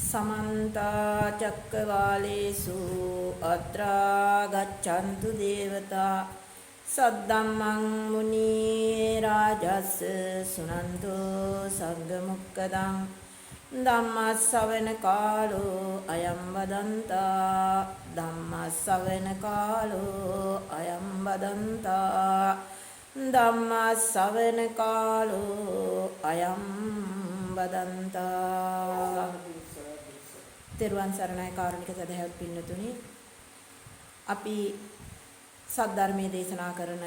समन्ता चक्रवालेषु अत्रा गच्छन्तु देवता सद्धम्मं मुनिराजस् सुनन्तु सङ्गमुक्कदं धम्मश्रवणकालो अयं वदन्ता धम्मश्रवणकालो अयं वदन्ता धम्मश्रवणकालो अयं වදන්තා තෙරුවන් සරණයි කාරුණික සදහැවත් පින්නතුනි අපි සද්ධර්මයේ දේශනා කරන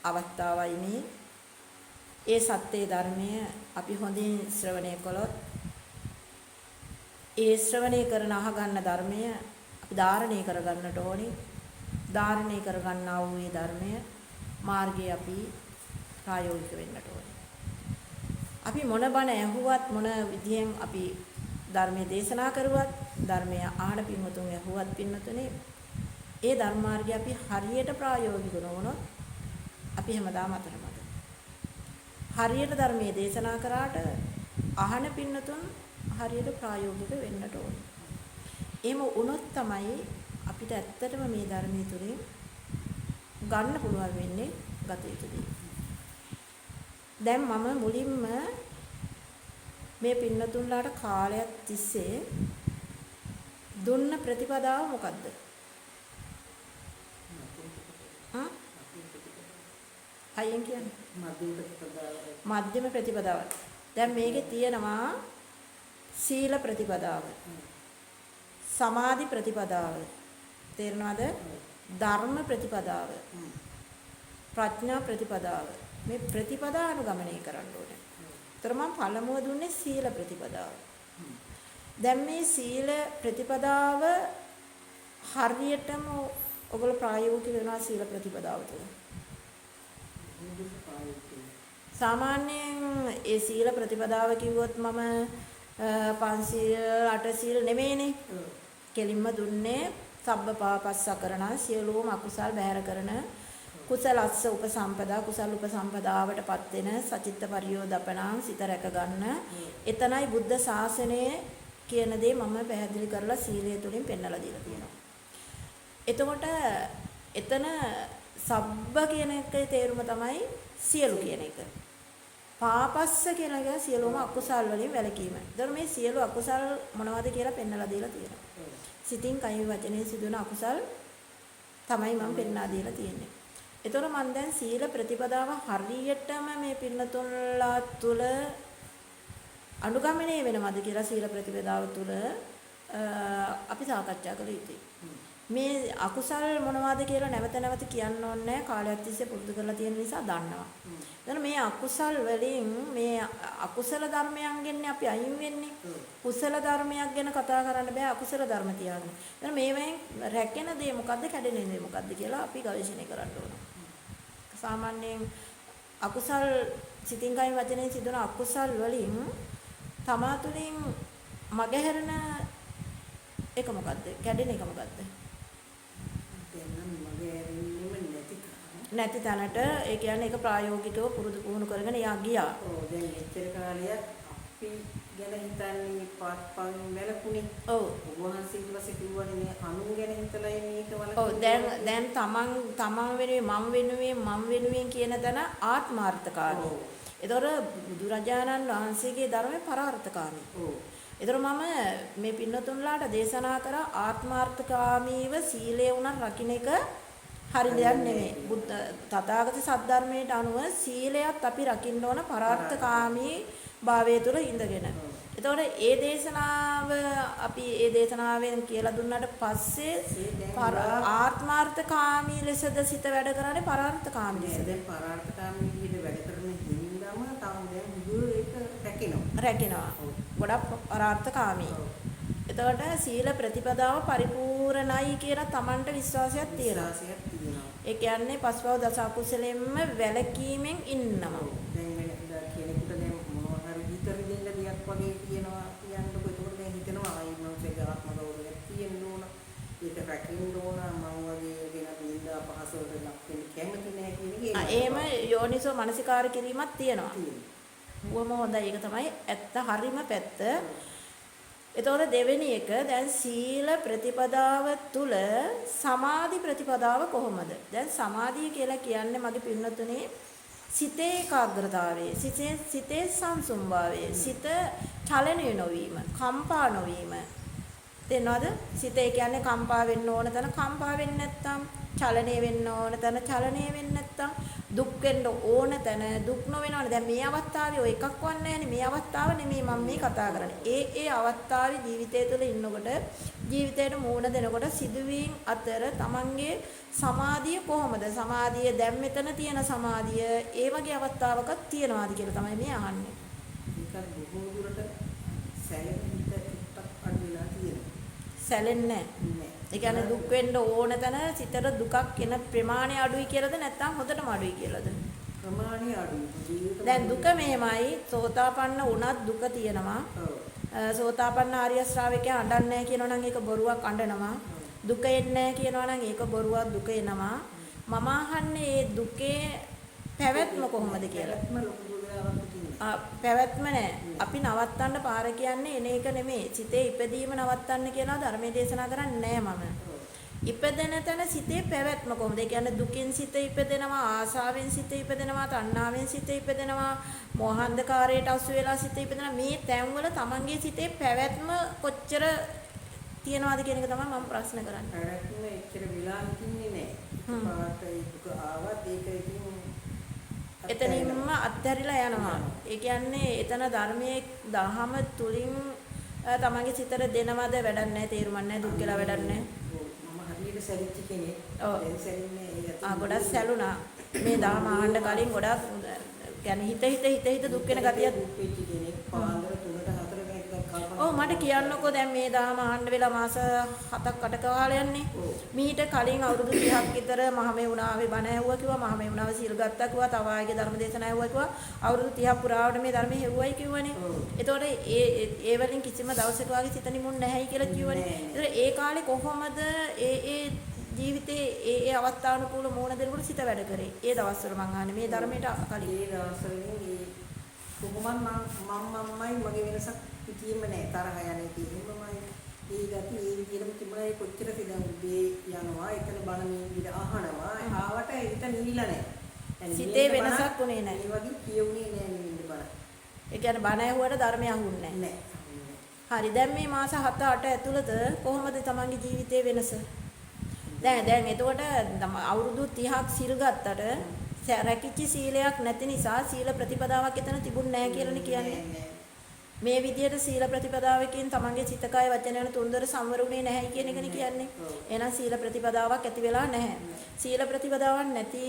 අවස්ථාවයි මේ ඒ සත්‍ය ධර්මය අපි හොඳින් ශ්‍රවණය කළොත් ඒ ශ්‍රවණය කරන අහගන්න ධර්මය අපි ධාරණය කරගන්නට ඕනේ ධාරණය කරගන්නා වූ මේ ධර්මය මාර්ගයේ අපි ප්‍රායෝගික වෙන්නට ඕනේ අපි මොන බණ ඇහුවත් මොන විදියෙන් අපි ධර්මයේ දේශනා කරුවත් ධර්මය අහන පින්වතුන් ඇහුවත් පින්වතුනේ ඒ ධර්ම මාර්ගය අපි හරියට ප්‍රායෝගික නොවුනොත් අපි හැමදාම අතරමඟ හරියට ධර්මයේ දේශනා කරාට අහන පින්වතුන් හරියට ප්‍රායෝගික වෙන්නට ඕනේ. එහෙම වුණොත් තමයි අපිට ඇත්තටම මේ ධර්මයේ තුලින් ගන්න පුළුවන් වෙන්නේ ගත යුතු දේ. දැන් මම මුලින්ම මේ පින්නතුන්ලාට කාලයක් තිස්සේ දුන්න ප්‍රතිපදාව මොකද්ද? අයියෙන් කියන්නේ මධ්‍යම ප්‍රතිපදාව. දැන් මේකේ තියෙනවා සීල ප්‍රතිපදාව. සමාධි ප්‍රතිපදාව. තේරෙනවද? ධර්ම ප්‍රතිපදාව. ප්‍රඥා ප්‍රතිපදාව. මේ ප්‍රතිපදා අනුගමනය කරන්න ඕනේ. ඒතර මම පළමුව දුන්නේ සීල ප්‍රතිපදාව. දැන් මේ සීල ප්‍රතිපදාව හරියටම ඔයගොල්ලෝ ප්‍රායෝගික වෙනවා සීල ප්‍රතිපදාව තුළ. සාමාන්‍යයෙන් ඒ සීල ප්‍රතිපදාව කිව්වොත් මම පංචශීල අටශීල නෙමෙයිනේ. කෙලින්ම දුන්නේ සබ්බ පාපස්සකරණ සියලුම අකුසල් බැහැර කරන කුසලස්ස උපසම්පදා කුසල උපසම්පදාවටපත් වෙන සචිත්ත පරියෝදපණං සිත රැක ගන්න. එතනයි බුද්ධ ශාසනය කියන දේ මම පැහැදිලි කරලා සීලය තුලින් පෙන්වලා දීලා තියෙනවා. එතකොට එතන සබ්බ කියන එකේ තේරුම තමයි සියලු කියන එක. පාපස්ස කියන එක සියලුම අකුසල් වලින් වැළකීම. ඒතර මේ සියලු අකුසල් මොනවද කියලා පෙන්වලා දීලා තියෙනවා. සිතින් කයින් වචනේ සිදුවන අකුසල් තමයි මම පෙන්වා දීලා තියෙන්නේ. එතකොට මම දැන් සීල ප්‍රතිපදාව හරියටම මේ පින්නතුන්ලා තුල අනුගමනය වෙනවද කියලා සීල ප්‍රතිපදාව තුල අපි සාකච්ඡා කළ යුතුයි. මේ අකුසල් මොනවද කියලා නැවත නැවත කියන්න ඕනේ කාලයක් තිස්සේ පුරුදු කරලා තියෙන නිසා දන්නවා. එතන මේ අකුසල් වලින් මේ අකුසල ධර්මයන්ගෙන් අපි අයින් වෙන්නේ. කුසල ධර්මයක් ගැන කතා කරන්න බෑ අකුසල ධර්ම තියාගෙන. එතන මේවෙන් රැකෙන දේ මොකද්ද කැඩෙන දේ මොකද්ද කියලා අපි ගවේෂණය කරන්න ඕන. සාමාන්‍යයෙන් අකුසල් සිතින් කයින් වචනෙන් සිදුවන අකුසල් වලින් තමා තුළින් මගහැරෙන එක මොකද්ද? කැඩෙන එක මොකද්ද? නැති තැනට ඒ කියන්නේ ඒක ප්‍රායෝගිකව පුරුදු පුහුණු කරගෙන යා ගියා. ඔව් දැන් එච්චර කාලයක් අපි ගැන හිතන්නේ පාත්පන් වැලකුණේ. ඔව්. වහන්සේ ඊට පස්සේ කිව්වනේ මේ අනුන් ගැන හිතලා මේක වලක්. ඔව් දැන් තමන් වෙනුවෙන් මම වෙනුවෙන් කියන තැන ආත්මාර්ථකාමී. ඒතොර බුදුරජාණන් වහන්සේගේ ධර්මයේ පරාර්ථකාමී. ඔව්. ඒතොර මම මේ පින්නතුන්ලාට දේශනා කරා ආත්මාර්ථකාමීව සීලය උනන් රකින්න එක හරි දෙයක් නෙමෙයි. බුද්ධ තථාගත සද්ධර්මයට අනුව සීලයත් අපි රකින්න ඕන පරාර්ථකාමී භාවයේ තුල ඉඳගෙන. එතකොට ඒ දේශනාව අපි ඒ දේශනාවෙන් කියලා දුන්නාට පස්සේ ආත්මාර්ථකාමී ලෙසද සිත වැඩ කරන්නේ පරාර්ථකාමී ලෙසද? දැන් පරාර්ථකාමී විදිහට වැඩ කරන හින්දාම තාම දැන් බුදු ඒක රැකිනවා. රැකිනවා. ගොඩක් පරාර්ථකාමී. එතකොට සීල ප්‍රතිපදාව පරිපූර්ණයි කියලා Tamanට විශ්වාසයක් තියෙනවා. ඒ කියන්නේ පස්වව දස අකුසලෙන්ම වැළකීමෙන් ඉන්නවා. දැන් කෙනෙකුට දැන් මොනවා හරි හිතර දෙන්න දෙයක් වගේ කියනවා කියන්නකො ඒකට දැන් හිතනවා ආයි මනසේ ආත්ම ගෞරවයක් තියෙන්න ඕන. ඒක රැකෙන්න ඕන මම වගේ වෙන නින්දා පහස වලට ලක් වෙන්න කැමති නැහැ කියන එක. එහෙම යෝනිසෝ මනසිකාර කිරීමක් තියෙනවා. බොහොම හොඳයි. ඒක තමයි ඇත්ත හරිම පැත්ත. එතකොට දෙවෙනි එක දැන් සීල ප්‍රතිපදාව තුල සමාධි ප්‍රතිපදාව කොහොමද? දැන් සමාධිය කියලා කියන්නේ මගේ පින්නතුනේ සිතේ ඒකාග්‍රතාවය, සිතේ සංසුම් භාවය, සිත චලනය නොවීම, කම්පා නොවීම. තේනවද? සිතේ කියන්නේ කම්පා වෙන්න ඕන තැන කම්පා වෙන්නේ නැත්තම්, චලනය වෙන්න ඕන තැන චලනය වෙන්නේ නැත්තම්, දුක් වෙන්න ඕන තැන දුක් නොවෙනවනේ. දැන් මේ අවස්ථාවේ ඔය එකක් වන්නේ නැහැනේ. මේ අවස්ථාව නෙමෙයි මම මේ කතා කරන්නේ. ඒ අවස්ථාවේ ජීවිතය තුළ ඉන්නකොට ජීවිතයට මූණ දෙනකොට සිදුවීම් අතර තමන්ගේ සමාධිය කොහොමද? සමාධිය දැන් මෙතන තියෙන සමාධිය ඒ වගේ අවස්ථාවකත් තියනවාද කියලා තමයි මේ අහන්නේ. ඒකත් බොහෝ දුරට සැලෙන්න ටිකක් අඩු වෙලා තියෙනවා. සැලෙන්නේ නැහැ. ඒ කියන්නේ දුක් වෙන්න ඕන තැන සිතට දුකක් එන ප්‍රමාණය අඩුයි කියලාද නැත්නම් හොඳටම අඩුයි කියලාද? ප්‍රමාණය අඩුයි. දැන් දුක මෙහෙමයි සෝතාපන්න වුණත් දුක තියෙනවා. සෝතාපන්න ආර්ය ශ්‍රාවකයා අඬන්නේ නැහැ කියනවා නම් ඒක බොරුවක් අඬනවා. දුක එන්නේ නැහැ කියනවා නම් ඒක බොරුවක් දුක එනවා. මම අහන්නේ මේ දුකේ පැවැත්ම කොහොමද කියලා. පැවැත්ම නැහැ. අපි නවත්තන්න පාර කියන්නේ එන එක නෙමෙයි. සිතේ ඉපදීම නවත්තන්න කියලා ධර්මයේ දේශනා කරන්නේ නැහැ මම. ඉපදෙන තැන සිතේ පැවැත්ම කොහොමද? ඒ කියන්නේ දුකින් සිත ඉපදෙනවා, ආසාවෙන් සිත ඉපදෙනවා, තණ්හාවෙන් සිත ඉපදෙනවා, මෝහාන්ධකාරයට අසු වෙලා සිත ඉපදෙනවා. මේ තැන්වල තමන්ගේ සිතේ පැවැත්ම කොච්චර තියනවාද කියන එක තමයි මම ප්‍රශ්න කරන්නේ. පැවැත්ම එච්චර වෙලා හිටින්නේ නැහැ. පාට ඒ දුක ආවත් ඒක ඉතින් එතනින්ම අත්හැරිලා යනවා. ඒ කියන්නේ එතන ධර්මයේ දහම තුලින් තමන්ගේ සිතට දෙනවද වැඩක් නැහැ, තේරුමක් නැහැ, දුක් කියලා වැඩක් නැහැ. මම හරියට සැලිච්ච කෙනෙක්. දැන් සැලින්නේ ඒ ගොඩක් සැලුණා. මේ දහම අහන්න කලින් ගොඩක් කියන්නේ හිත දුක් වෙන ගතිය දුක් වෙච්ච කෙනෙක් පාන්දර 3ට 4ට එකක් කල්පනා. ඔව් මට කියන්නකෝ දැන් මේ දහම අහන්න වෙලා මාස 7ක් 8ක කාලයක් යන්නේ. මීට කලින් අවුරුදු 30ක් විතර මහමෙවුනාවේ බණ ඇහුවා කිව්වා, මහමෙවුනාව සීල් ගත්තා කිව්වා, තව ආයේ ධර්ම දේශනා ඇහුවා කිව්වා. අවුරුදු 30ක් පුරාවට මේ ධර්මයේ හෙව්වයි කිව්වනේ. එතකොට ඒ වලින් කිසිම දවසක වාගේ සිත නිමුන් නැහැයි කියලා කිව්වනේ. ඒතකොට ඒ කාලේ කොහොමද ඒ ජීවිතේ ඒ අවස්ථානුකූල මූණ දෙනකොට සිත වැඩ කරේ. ඒ දවස්වල මං අහන්නේ මේ ධර්මයට කලින්. ඒ දවස්වලින් කොහොමද මම්මයි මගේ වෙනසක් කිසිම නැහැ. තරහ යන්නේ කිසිමමයි. ඒ ගති ඒ විදිහටම තිබුණා. ඒ කොච්චර සිදම්බේ යනවා. එතන බණ මේ විදිහට අහනවා. ආවට හිත නිවිලා නැහැ. සිතේ වෙනසක් උනේ නැහැ. ඒ වගේ කියුනේ නැහැ නිවින්න බණ. ඒ කියන්නේ බණ ඇහුවට ධර්මය අහුන්නේ නැහැ. හරි. දැන් මේ මාස 7-8 ඇතුළත කොහොමද තමන්ගේ ජීවිතේ වෙනස? දැන් එතකොට අවුරුදු 30ක් සිල් ගත්තට රැකිච්ච සීලයක් නැති නිසා සීල ප්‍රතිපදාවක් එතන තිබුණ නැහැ කියලානේ කියන්නේ. මේ විදිහට සීල ප්‍රතිපදාවකින් තමන්ගේ සිත කය වචන යන තුන්දර සංවරුනේ නැහැ කියන එකනේ කියන්නේ. එහෙනම් සීල ප්‍රතිපදාවක් ඇති වෙලා නැහැ. සීල ප්‍රතිපදාවක් නැති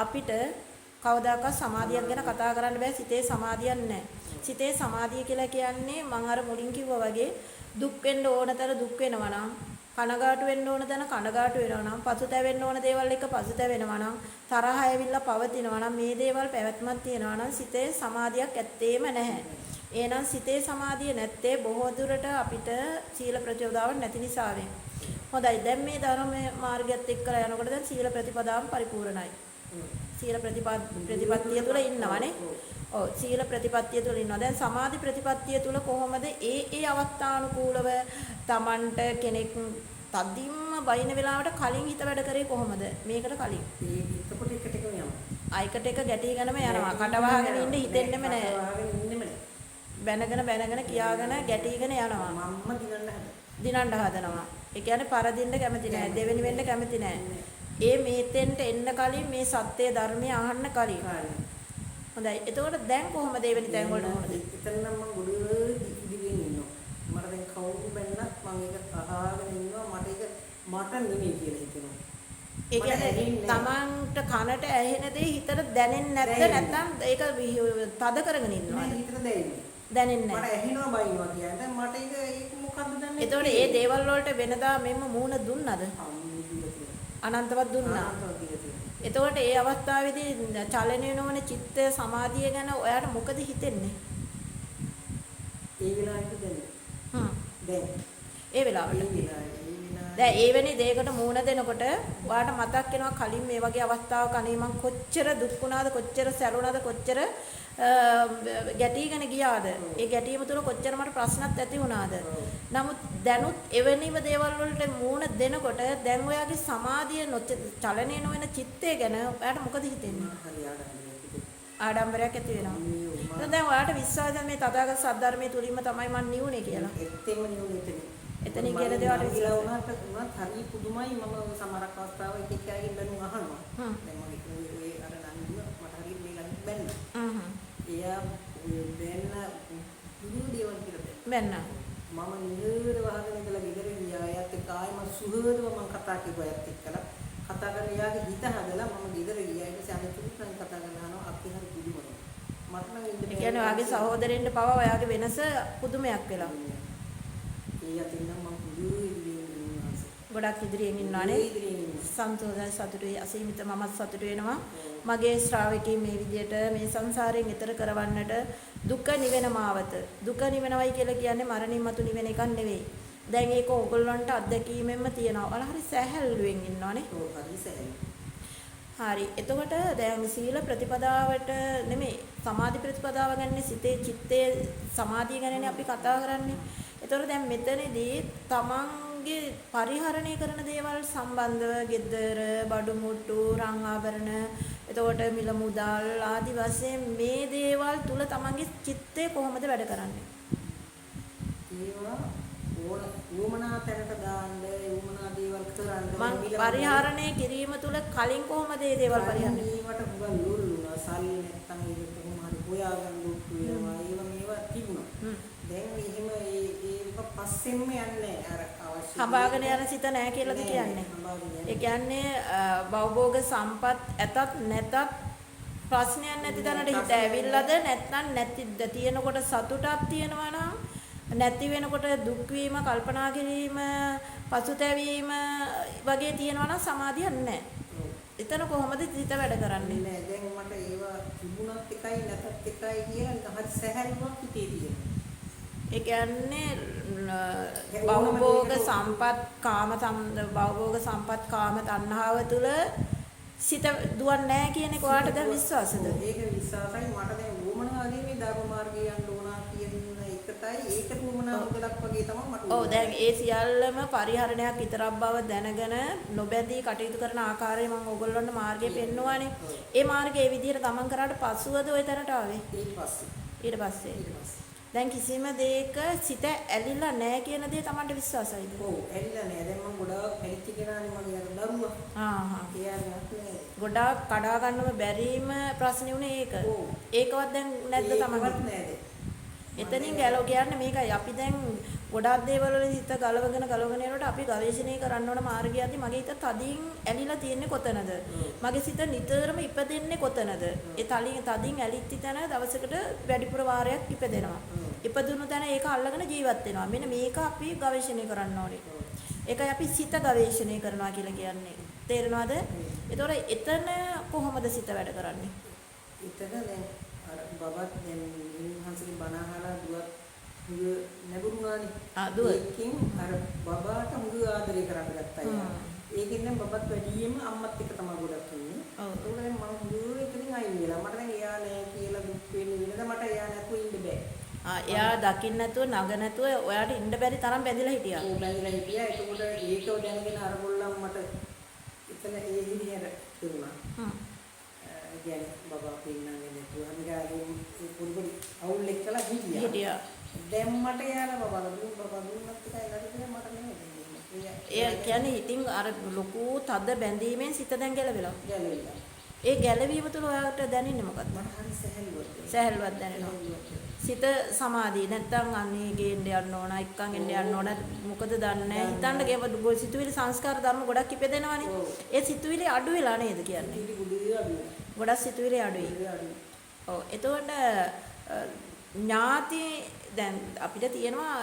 අපිට කවදාකවත් සමාධියක් ගැන කතා කරන්න බෑ. සිතේ සමාධියක් නැහැ. සිතේ සමාධිය කියලා කියන්නේ මම අර මුලින් කිව්වා වගේ දුක් වෙන්න ඕන තැන දුක් වෙනවා නම්, කනගාටු වෙන්න ඕන තැන කනගාටු වෙනවා නම්, පසුතැවෙන්න ඕන දේවල් එක පසුතැවෙනවා නම්, තරහ ඇවිල්ලා පවතිනවා නම්, මේ දේවල් පැවැත්මක් තියෙනවා නම් සිතේ සමාධියක් ඇත්තේම නැහැ. එහෙනම් සිතේ සමාධිය නැත්තේ බොහෝ දුරට අපිට සීල ප්‍රතිපදාවක් නැති නිසාවෙන්. හොඳයි. දැන් මේ ධර්ම මාර්ගයත් එක්කලා යනකොට දැන් සීල ප්‍රතිපදාවම පරිපූර්ණයි. සීල ප්‍රතිපත්තිය තුළ ඉන්නවනේ. ඔව් සීල ප්‍රතිපත්තිය තුළ ඉන්නවා. දැන් සමාධි ප්‍රතිපත්තිය තුළ කොහොමද ඒ අවස්ථානුකූලව Tamanට කෙනෙක් තදින්ම බයින වෙලාවට කලින් හිත වැඩ කරේ කොහොමද? මේකට කලින්. ඒ එතකොට එකට එක යනවා. ආයකට එක ගැටිගෙනම යනවා. කටවහගෙන ඉන්න හිතෙන්නෙම නැහැ. බැනගෙන කියාගෙන ගැටිගෙන යනවා. මම්ම දිනන්න හදනවා. ඒ කියන්නේ පරදින්න කැමති නැහැ. දෙවෙනි වෙන්න කැමති නැහැ. ඒ මේතෙන්ට එන්න කලින් මේ සත්‍ය ධර්මය අහන්න කලින්. හොඳයි. එතකොට දැන් කොහොමද දෙවෙනි තැන් වලට මොනද? එතන නම් මම ගොඩ ඉදිරියෙන් ඉන්නවා. මට දැන් කවුරු බැන්නත් මම ඒක අහගෙන ඉන්නවා. මට නෙමෙයි කියලා හිතෙනවා. ඒ කියන්නේ තමන්ට කනට ඇහෙන දේ හිතට දැනෙන්නේ නැද්ද නැත්නම් ඒක තද කරගෙන ඉන්නවද? හිතට දැනෙන්නේ. දැනෙන්නේ නැහැ. මට ඇහෙනවා බයිනවා කියන්නේ මට ඒක මොකද්ද දන්නේ? එතකොට මේ දේවල් වලට වෙනදා මෙන්න මූණ දුන්නද? අනන්තවත් දුන්නා. එතකොට ඒ අවස්ථාවේදී චලනය නොවන චිත්ත සමාධිය ගැන ඔයාට මොකද හිතෙන්නේ? ඒ වෙලාවට දැනෙන්නේ. දැන් ඒ වෙලාවට දැන් එවැනි දෙයකට මූණ දෙනකොට ඔයාට මතක් වෙනවා කලින් මේ වගේ අවස්ථාවක අනේ මං කොච්චර දුක් වුණාද කොච්චර සැරුණාද කොච්චර ගැටීගෙන ගියාද ඒ ගැටීම තුළ කොච්චර මට ප්‍රශ්නත් ඇති වුණාද නමුත් දැනුත් එවැනිම දේවල් වලට මූණ දෙනකොට දැන් ඔයාගේ සමාධිය චලනය නොවන චිත්තය ගැන ඔයාට මොකද හිතෙන්නේ හරි ආඩම්බරයක් ඇති වෙනවා දැන් ඔයාට විශ්වාසය මේ තථාගත සද්ධර්මයේ තුලින්ම තමයි මම නිවුනේ කියලා එතෙම නිවුනේ එතනින් කියන දේවල් විශ්වාස වුණාට හරි පුදුමයි මම සමහරක් අවස්ථාවක එක එකකින් බැලුම් අහනවා දැන් මම ඒ අර නංගිව මට හරියට මේ ළඟ බැන්න එයා බැන්න පුදුම දේවල් කියලා බැන්න මම නිරර වහගෙන ඉඳලා ගෙදර ගියා එයාත් එක්ක ආයෙම සුහදව මම කතා කිව්වා එයාත් එක්කලා කතා කරලා එයාගේ හිත හදලා මම ගෙදර ගියා ඊට පස්සේ අනිත් උන් කතා කරලා අහනවා අපි හරි පුදුමයි මට නම් ඉන්න බැහැ ඒ කියන්නේ ඔයාගේ සහෝදරෙන්ට පවා ඔයාගේ වෙනස පුදුමයක් වෙලා ඒ අතින් නම් මම පුදුම ගොඩක් ඉදිරියෙන් ඉන්නවානේ සන්තෝෂයි සතුටුයි අසීමිත මමත් සතුටු වෙනවා මගේ ශ්‍රාවකී මේ විදියට මේ සංසාරයෙන් එතර කරවන්නට දුක නිවෙන මාවත දුක නිවෙනවයි කියලා කියන්නේ මරණින් මතු නිවෙන එකක් නෙවෙයි දැන් ඒක ඕගොල්ලන්ට අත්දැකීමෙන්ම තියෙනවා ඔයාලා හරි සැහැල්ලුවෙන් ඉන්නවානේ ඔව් හරි සැහැල්ලු හරි එතකොට දැන් සීල ප්‍රතිපදාවට නෙමෙයි සමාධි ප්‍රතිපදාව ගැන සිතේ චිත්තේ සමාධිය ගැනනේ අපි කතා කරන්නේ එතකොට දැන් මෙතනදී තමන්ගේ පරිහරණය කරන දේවල් සම්බන්ධව ගෙදර බඩු මුට්ටු රන් ආභරණ එතකොට මිල මුදල් ආදි වශයෙන් මේ දේවල් තුල තමන්ගේ චිත්තය කොහොමද වැඩ කරන්නේ ඒවා ඕන යොමනා තැනට දාන්න යොමනා දේවල් කරන්න මම පරිහරණය කිරීම තුල කලින් කොහොමද මේ දේවල් පරිහරණය ඊවට හුඟ ලුල්ුණා සල්ලි නැත්තම් ඒක කොහොම හරි හොයාගන්න උත් වෙනවා මේවා තිබුණා දැන් එහෙම ඒක පස්සෙන්ම යන්නේ අර අවශ්‍ය හඹාගෙන යන සිත නැහැ කියලාද කියන්නේ ඒ කියන්නේ භවභෝග සම්පත් ඇතත් නැතත් ප්‍රශ්නයක් නැති තැනට හිත ඇවිල්ලාද නැත්නම් නැතිද තියෙනකොට සතුටක් තියෙනවා නම් නැති වෙනකොට දුක් වීම කල්පනා කිරීම පසුතැවීම වගේ තියෙනවා නම් සමාධියක් නැහැ. එතන කොහොමද හිත වැඩ කරන්නේ? නෑ දැන් මට ඒවා තිබුණත් එකයි නැතත් එකයි කියලා හරි සැහැල්ලුවක් හිතේ තියෙනවා. ඒ කියන්නේ භවභෝග සම්පත් කාම තණ්හාව තුල සිත දුවන්නේ නැහැ කියන එක ඔයාලට දැන් විශ්වාසද? ඒක විශ්වාසයි මට දැන් වුමනාදී මේ ධර්ම මාර්ගය යන්න ඕනා කියන එකටයි ඒක වුමනා මුදලක් වගේ තමයි මට. ඔව් දැන් ඒ සියල්ලම පරිහරණයක් විතරක් බව දැනගෙන නොබැඳී කටයුතු කරන ආකාරය මම ඕගොල්ලන්ට මාර්ගය පෙන්වුවානේ. ඒ මාර්ගය ඒ විදිහට ගමන් කරාට පසුවද ওই තැනට ආවේ? ඊට පස්සේ. දැන් කිසිම දෙයක සිත ඇලිලා නැහැ කියන දේ Tamanට විශ්වාසයිද? ඔව් ඇලිලා නැහැ. දැන් මම ගොඩාක් ඇලිච්ච කෙනානේ මගේ අර දරුවා. ගොඩාක් කඩා ගන්නව බැරිම ප්‍රශ්නේ උනේ ඒක. ඒකවත් දැන් නැද්ද Tamanට? ඒකවත් නැහැ. එතනින් ගැලව කියන්නේ මේකයි. අපි දැන් ගොඩාක් දේවල් වල හිත ගලවගෙන යනකොට අපි ගවේෂණය කරන්න ඕන මාර්ගයදී මගේ හිත තදින් ඇලිලා තියෙන්නේ කොතනද? මගේ සිත නිතරම ඉපදෙන්නේ කොතනද? ඒ තදින් ඇලිච්ච තැන දවසකට වැඩිපුර වාරයක් ඉපදෙනවා. ඉපදුණු තැන ඒක අල්ලගෙන ජීවත් වෙනවා. මෙන්න මේක අපි ගවේෂණය කරන්න ඕනේ. ඒකයි අපි සිත ගවේෂණය කරනවා කියලා කියන්නේ. තේරෙනවද? ඒතකොට එතන කොහොමද සිත වැඩ කරන්නේ? එතන දැන් අර බබත් දැන් මිනිහන්සගේ බණ අහලා දුවත් මුග නැගුණානේ. දුව. ඒකෙන් අර බබාට මුග ආදරය කරන්න ගත්තා. ඒකෙන් දැන් බබත් වැඩියෙන්ම අම්මත් එක්ක තමයි ගොඩක් ඉන්නේ. ඒකෝ දැන් මම මුග එතනින් අයින් වෙලා. මට දැන් එයා නෑ කියලා දුක් වෙන්නේ වෙනද මට එයා නැතුව ඉන්න බෑ. එයා දකින්න නැතුව නග නැතුව ඔයාට ඉන්න බැරි තරම් බැඳිලා හිටියා. ඔව් බැඳිලා හිටියා. ඒකෝට ඒකව දැනගෙන අර ගොල්ලන් මට එතන ඒ විදිහට දුන්නා. කියන්නේ බබා පින්නන්නේ නැතුව අනිගාගේ පොඩි අවුල් එක්කලා හිටියා. දැන් මට යාලා බබා දුන්නත් එකයි ලැබෙන්නේ මට නෙමෙයි. ඒ කියන්නේ ඉතින් අර ලොකු තද බැඳීමෙන් සිත දැන් ගැලවිලා. ඒ ගැලවීම තුළ ඔයාලට දැනෙන්නේ මොකක්ද? මට හරි සැහැල්ලුවක් දැනෙනවා. සිත සමාධිය නැත්තම් අන්නේ ගේන්න යන්න ඕන එක්කන් එන්න යන්න ඕන මොකද දන්නේ හිතන්න ගේව සිතුවිලි සංස්කාර ධර්ම ගොඩක් ඉපදෙනවානේ. ඒ සිතුවිලි අඩු වෙලා නේද කියන්නේ? ගොඩක් සිතුවිලි අඩුයි. ඔව් එතකොට ඥාති දැන් අපිට තියෙනවා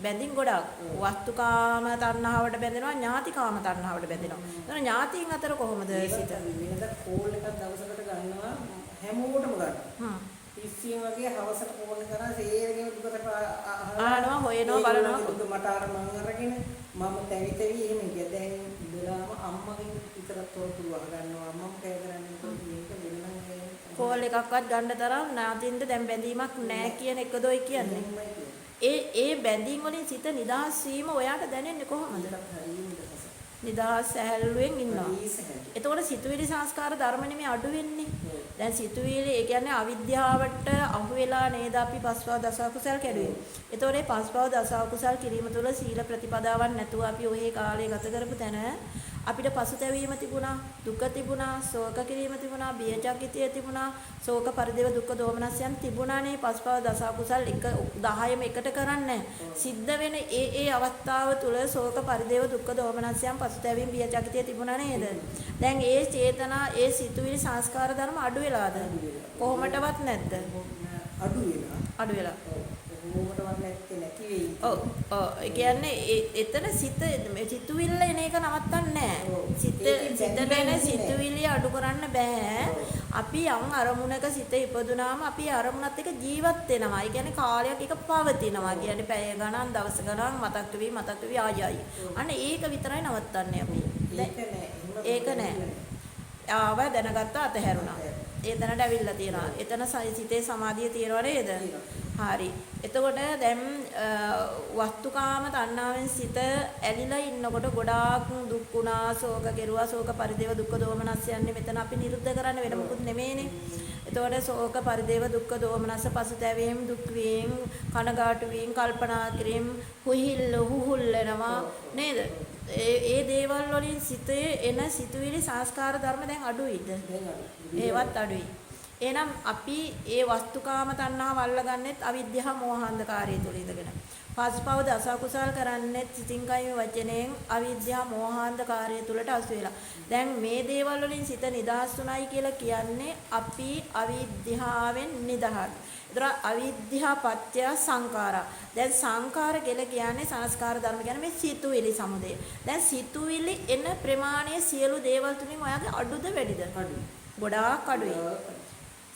බැඳින් ගොඩක් වස්තුකාම තණ්හාවට බැඳෙනවා ඥාතිකාම තණ්හාවට බැඳෙනවා. එතන ඥාතීන් අතර කොහොමද සිත? වෙනද කෝල් එකක් දවසකට ගන්නවා හැමෝටම ගන්නවා. ඉස්සියන් වගේ හවසට ෆෝන් කරා සේරගෙම දුකට ආනවා හොයනවා බලනවා දුක මට අර මං අරගෙන මම තැවි තැවි එහෙම ගියා. දැන් ඉඳලාම අම්මගෙන් විතරක් තොරතුරු අහගන්නවා. අම්මම කෑ කරන්නේ කොහොමද මේක වෙනනම් කෝල් එකක්වත් ගන්න තරම් නාතින්ද දැන් බැඳීමක් නැහැ කියන එකදොයි කියන්නේ. ඒ බැඳීම් වලින් සිත නිදහස් වීම ඔයාට දැනෙන්නේ කොහොමද? නිදහස් සැහැල්ලුවෙන් ඉන්නවා. එතකොට සිතුවිලි සංස්කාර ධර්ම නෙමෙයි අඩු වෙන්නේ. දැන් සිතුවිලි ඒ කියන්නේ අවිද්‍යාවට අහු වෙලා නේද අපි පස්වව දස කුසල් කැඩුවේ. එතකොට මේ පස්වව දස කුසල් කිරීම තුළ සීල ප්‍රතිපදාවක් නැතුව අපි ඔහේ කාලය ගත කරපු තැන අපිට පසුතැවීම තිබුණා, දුක තිබුණා, ශෝක කිරීම තිබුණා, බියජග්ගතිය තිබුණා, ශෝක පරිදේව දුක්ඛ දෝමනස්යන් තිබුණානේ. පස්වව දස කුසල් 10ම එකට කරන්නේ. සිද්ධ වෙන ඒ අවස්ථාව තුළ ශෝක පරිදේව දුක්ඛ දෝමනස්යන් පසුතැවීම බියජග්ගතිය තිබුණා නේද? දැන් ඒ චේතනා ඒ සිතුවිලි සංස්කාර ධර්ම අඩු වෙලාද? කොහොමඩවත් නැද්ද? අඩු වෙලා. කොහොමඩවත් නැති වෙයි. ඔව්. ඒ කියන්නේ එතන සිතුවිල්ල එන එක නවත්තන්නේ නැහැ. සිතට එන සිතුවිලි අඩු කරන්න බෑ. අපි යම් අරමුණක සිත ඉපදුනාම අපි අරමුණත් එක්ක ජීවත් වෙනවා. ඒ කියන්නේ කාලයක් එක පවතිනවා. කියන්නේ පැය ගණන්, දවස් ගණන් මතක් වෙවි ආයයි. අන්න ඒක විතරයි නවත්තන්නේ අපි. ඒක නෑ. ආව දැනගත්තා අතහැරුණා. ඒ තැනට ඇවිල්ලා තියෙනවා. එතන සිතේ සමාධිය තියෙනව නේද? හරි. එතකොට දැන් වස්තුකාම තණ්හාවෙන් සිත ඇලිලා ඉන්නකොට ගොඩාක් දුක් වුණා, ශෝක කෙරුවා, ශෝක පරිදේව දුක්ඛ දෝමනස් යන්නේ මෙතන අපි නිරුද්ධ කරන්න වෙන මොකුත් නෙමෙයිනේ. එතකොට ශෝක පරිදේව දුක්ඛ දෝමනස් පසුතැවීම, දුක් වීම, කනගාටු වීම, කල්පනා කිරීම, හුහුල්ලනවා නේද? ඒ දේවල් වලින් සිතේ එන සිතුවිලි සංස්කාර ධර්ම දැන් අඩුයිද? ඒවත් අඩුයි. එහෙනම් අපි ඒ වස්තුකාම තණ්හාව අල්ලගන්නෙත් අවිද්‍යාව මෝහාන්ධකාරය තුල ඉඳගෙන. පස්පව දස කුසල් කරන්නෙත් සිතින් කයින් වචනයෙන් අවිද්‍යාව මෝහාන්ධකාරය තුලට අසු වෙලා. දැන් මේ දේවල් වලින් සිත නිදහස් වුණයි කියලා කියන්නේ අපි අවිද්‍යාවෙන් නිදහස්. ඒතර අවිද්‍යා පත්‍ය සංඛාරා. දැන් සංඛාර කියලා කියන්නේ සංස්කාර ධර්ම කියන්නේ මේ සිතුවිලි සමුදය. දැන් සිතුවිලි එන ප්‍රමාණය සියලු දේවල් තුලින් ඔයාගේ අඩුද වැඩිද? අඩුයි. ගොඩාක් අඩුයි.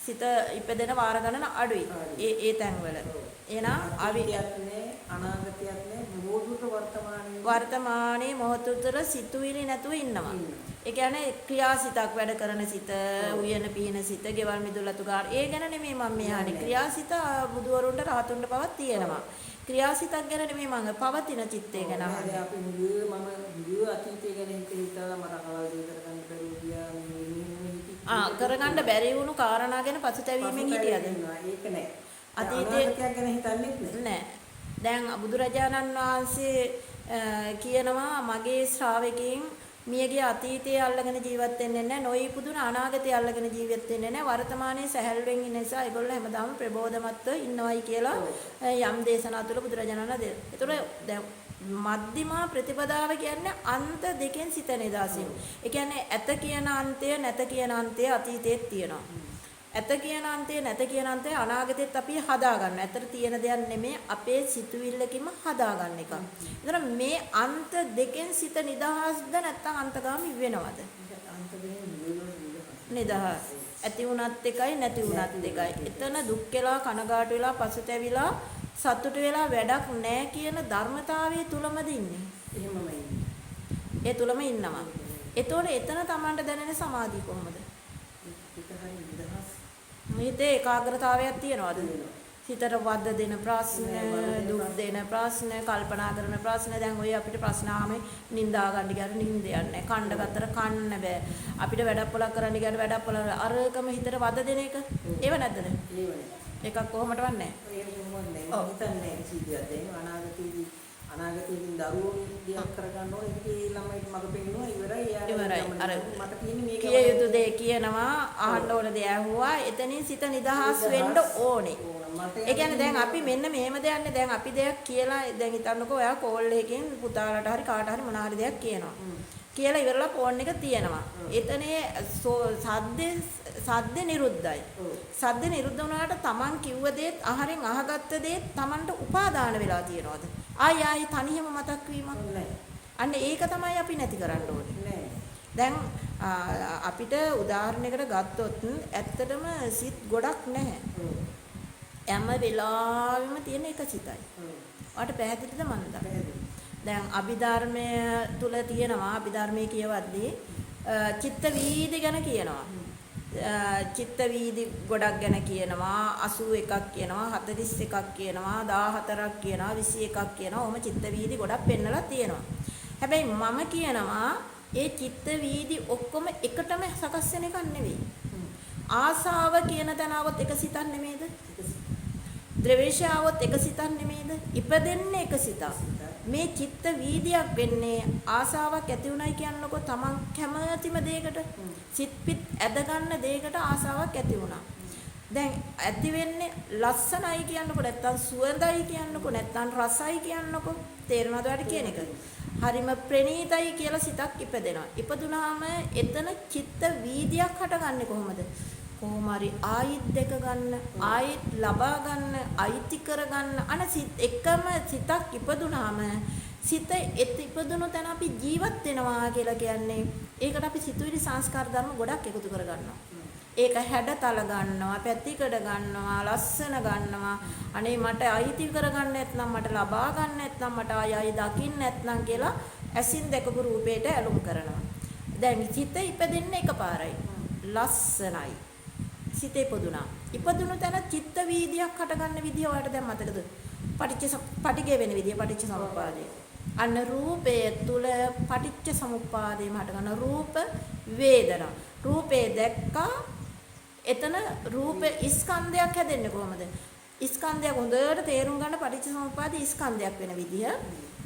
සිත ඉපදෙන වාර ගණන අඩුයි. ඒ තැන්වල. එහෙනම් අවිද්‍යාවක් නෑ, අනාගතයක් නෑ, මොහොතට වර්තමානයේ මොහොතතර සිතුවිලි නැතුව ඉන්නවා. ඒ කියන්නේ ක්‍රියාසිතක් වැඩ කරන සිත, උයන පිහින සිත, ගෙවල් මිදුලතු ගාන. ඒ ගැන නෙමෙයි මම මේ අහන්නේ. ක්‍රියාසිත බුදුවරුන්ට රහතුන්ට පවත් තියෙනවා. ක්‍රියාසිතක් ගැන නෙමෙයි මම පවතින චිත්තය ගැන අහන්නේ. අපි මුළු අතීතය ගැන හිතලා මට කලවද කරගන්න බැරුව ගියා. කරගන්න බැරි වුණු කාරණා ගැන පසුතැවීමෙන් හිටියද? ඒක නෑ. අතීතයක් ගැන හිතන්නේ නෑ. දැන් බුදුරජාණන් වහන්සේ කියනවා මගේ ශ්‍රාවකයන් මියගේ අතීතයේ අල්ලගෙන ජීවත් වෙන්නේ නැහැ, නොයිපුදුන අනාගතයේ අල්ලගෙන ජීවත් වෙන්නේ නැහැ, වර්තමානයේ සැහැල්ලුවෙන් ඉන්න නිසා ඒගොල්ලෝ හැමදාම ප්‍රබෝධමත්ව ඉන්නවයි කියලා යම් දේශනා තුළ බුදුරජාණන් වහන්සේ. ඒතකොට දැන් මධ්‍යමා ප්‍රතිපදාව කියන්නේ අන්ත දෙකෙන් සිත නිදාසින්. ඒ කියන්නේ ඇත කියන අන්තය නැත කියන අන්තය අතීතයේත් තියෙනවා. ඇත කියන අන්තය නැත කියන අන්තය අනාගතෙත් අපි හදා ගන්න. ඇතට තියෙන දෙයක් නෙමෙයි අපේ සිතුවිල්ලකින්ම හදා ගන්න එක. ඒතර මේ අන්ත දෙකෙන් සිත නිදහස්ද නැත්නම් අන්තගාමි වෙනවද? අන්ත දෙකෙන් නිදහස්. ඇති වුණත් එකයි නැති වුණත් එකයි. එතන දුක් වෙලා කනගාටු වෙලා පසුතැවිලා සතුට වෙලා වැඩක් නැහැ කියන ධර්මතාවයේ තුලමද ඉන්නේ? එහෙමමයි. ඒ තුලම ඉන්නවා. එතකොට එතන Tamanට දැනෙන සමාධිය කොහොමද? හිතේ ඒකාග්‍රතාවයක් තියනවාද? හිතට වද දෙන ප්‍රශ්න, දුක් දෙන ප්‍රශ්න, කල්පනා කරන ප්‍රශ්න. දැන් ඔය අපිට ප්‍රශ්න ආමේ නින්දා ගන්න ගියාට නින්ද යන්නේ. කණ්ඩ ගත්තට කන්න බෑ. අපිට වැඩක් පොලක් කරන්න ගියාට වැඩක් පොල අරකම හිතට වද දෙන එක. ඒව නැද්ද? ඒකක් කොහොමදවත් නැහැ. ඒක කොහොමද නැහැ. මම හිතන්නේ සීදියක් දෙන්න අනාගතයේදී දරුවෝ දියක් කරගන්න ඕනේ. ඒකේ ළමයිට මග පෙන්නුවා ඉවරයි. අර මට තියෙන්නේ මේක කිය යුතු දේ කියනවා, අහන්න ඕන දේ ඇහුවා. එතනින් සිත නිදහස් වෙන්න ඕනේ. ඒ කියන්නේ දැන් අපි මෙන්න මෙහෙම දෙයක්නේ. දැන් අපි දෙයක් කියලා දැන් හිතන්නකෝ ඔයා කෝල් එකකින් පුතාලට හරි කාට හරි මොනවා හරි දෙයක් කියනවා. කියලා ඉවරලා ෆෝන් එක තියෙනවා. එතනේ සද්ද නිරුද්ධයි. සද්ද නිරුද්ධ වුණාට Taman කිව්ව දේත් අහරින් අහගත්ත දේත් Tamanට උපාදාන වෙලා තියෙනවද? ආයි තනියම මතක් වීමක් නැහැ. අන්න ඒක තමයි අපි නැති කරන්න ඕනේ. දැන් අපිට උදාහරණයකට ගත්තොත් ඇත්තටම සිත් ගොඩක් නැහැ. හැම වෙලාවෙම තියෙන එක සිතයි. ඔයාලට පැහැදිලිද මන්ද? දැන් අභිධර්මය තුල තියෙනවා අභිධර්මයේ කියවද්දී චිත්ත වීදි ගැන කියනවා. චිත්ත වීදි ගොඩක් ගැන කියනවා 81ක් කියනවා 41ක් කියනවා 14ක් කියනවා 21ක් කියනවා. ඔහොම චිත්ත වීදි ගොඩක් පෙන්නලා තියෙනවා. හැබැයි මම කියනවා ඒ චිත්ත වීදි ඔක්කොම එකටම සකස් වෙන එකක් නෙවෙයි. ආසාව කියන තැන આવොත් එක සිතක් නෙමෙයිද? ද්‍රවේශය આવොත් එක සිතක් නෙමෙයිද? ඉපදෙන්නේ එක සිතක්. මේ චිත්ත වීදියක් වෙන්නේ ආසාවක් ඇති උනායි කියන්නකො තමන් කැමතිම දෙයකට සිත් පිට ඇද ගන්න දෙයකට ආසාවක් ඇති වුණා. දැන් ඇති වෙන්නේ ලස්සනයි කියන්නකො නැත්තම් සුවඳයි කියන්නකො නැත්තම් රසයි කියන්නකො තේරෙනවද ඔයාලට කියන එක? හරිම ප්‍රණීතයි කියලා සිතක් ඉපදෙනවා. ඉපදුනාම එතන චිත්ත වීදියක් හටගන්නේ කොහොමද? කොහොම හරි ආයිත් දෙක ගන්න, ආයිත් ලබා ගන්න, අයිති කර ගන්න. එකම සිතක් ඉපදුනාම සිත ඉපදුණු තැන අපි ජීවත් වෙනවා කියලා කියන්නේ ඒකට අපි සිතුවිලි සංස්කාර ධර්ම ගොඩක් එකතු කර ගන්නවා. ඒක හැඩතල ගන්නවා, පැතිකඩ ගන්නවා, ලස්සන ගන්නවා. අනේ මට අයිති කරගන්න නැත්නම් මට ලබා ගන්න නැත්නම් මට ආයි දකින්න නැත්නම් කියලා ඇසින් දැකපු රූපයට ඇලුම් කරනවා. දැන් සිත ඉපදෙන්නේ එකපාරයි. ලස්සනයි. සිත ඉපදුනා. ඉපදුණු තැන චිත්ත වීදියක් හටගන්න විදිය ඔයාලට දැන් මතකද? පටිඝය වෙන විදිය පටිච්ච සමුප්පාදය. අන්න රූපය තුල පටිච්ච සමුප්පාදයම හටගන්න රූප වේදනා. රූපේ දැක්කා එතන රූප ස්කන්ධයක් හැදෙන්නේ කොහොමද? ස්කන්ධයක් හොඳට තේරුම් ගන්න පටිච්චසමුප්පාදේ ස්කන්ධයක් වෙන විදිහ.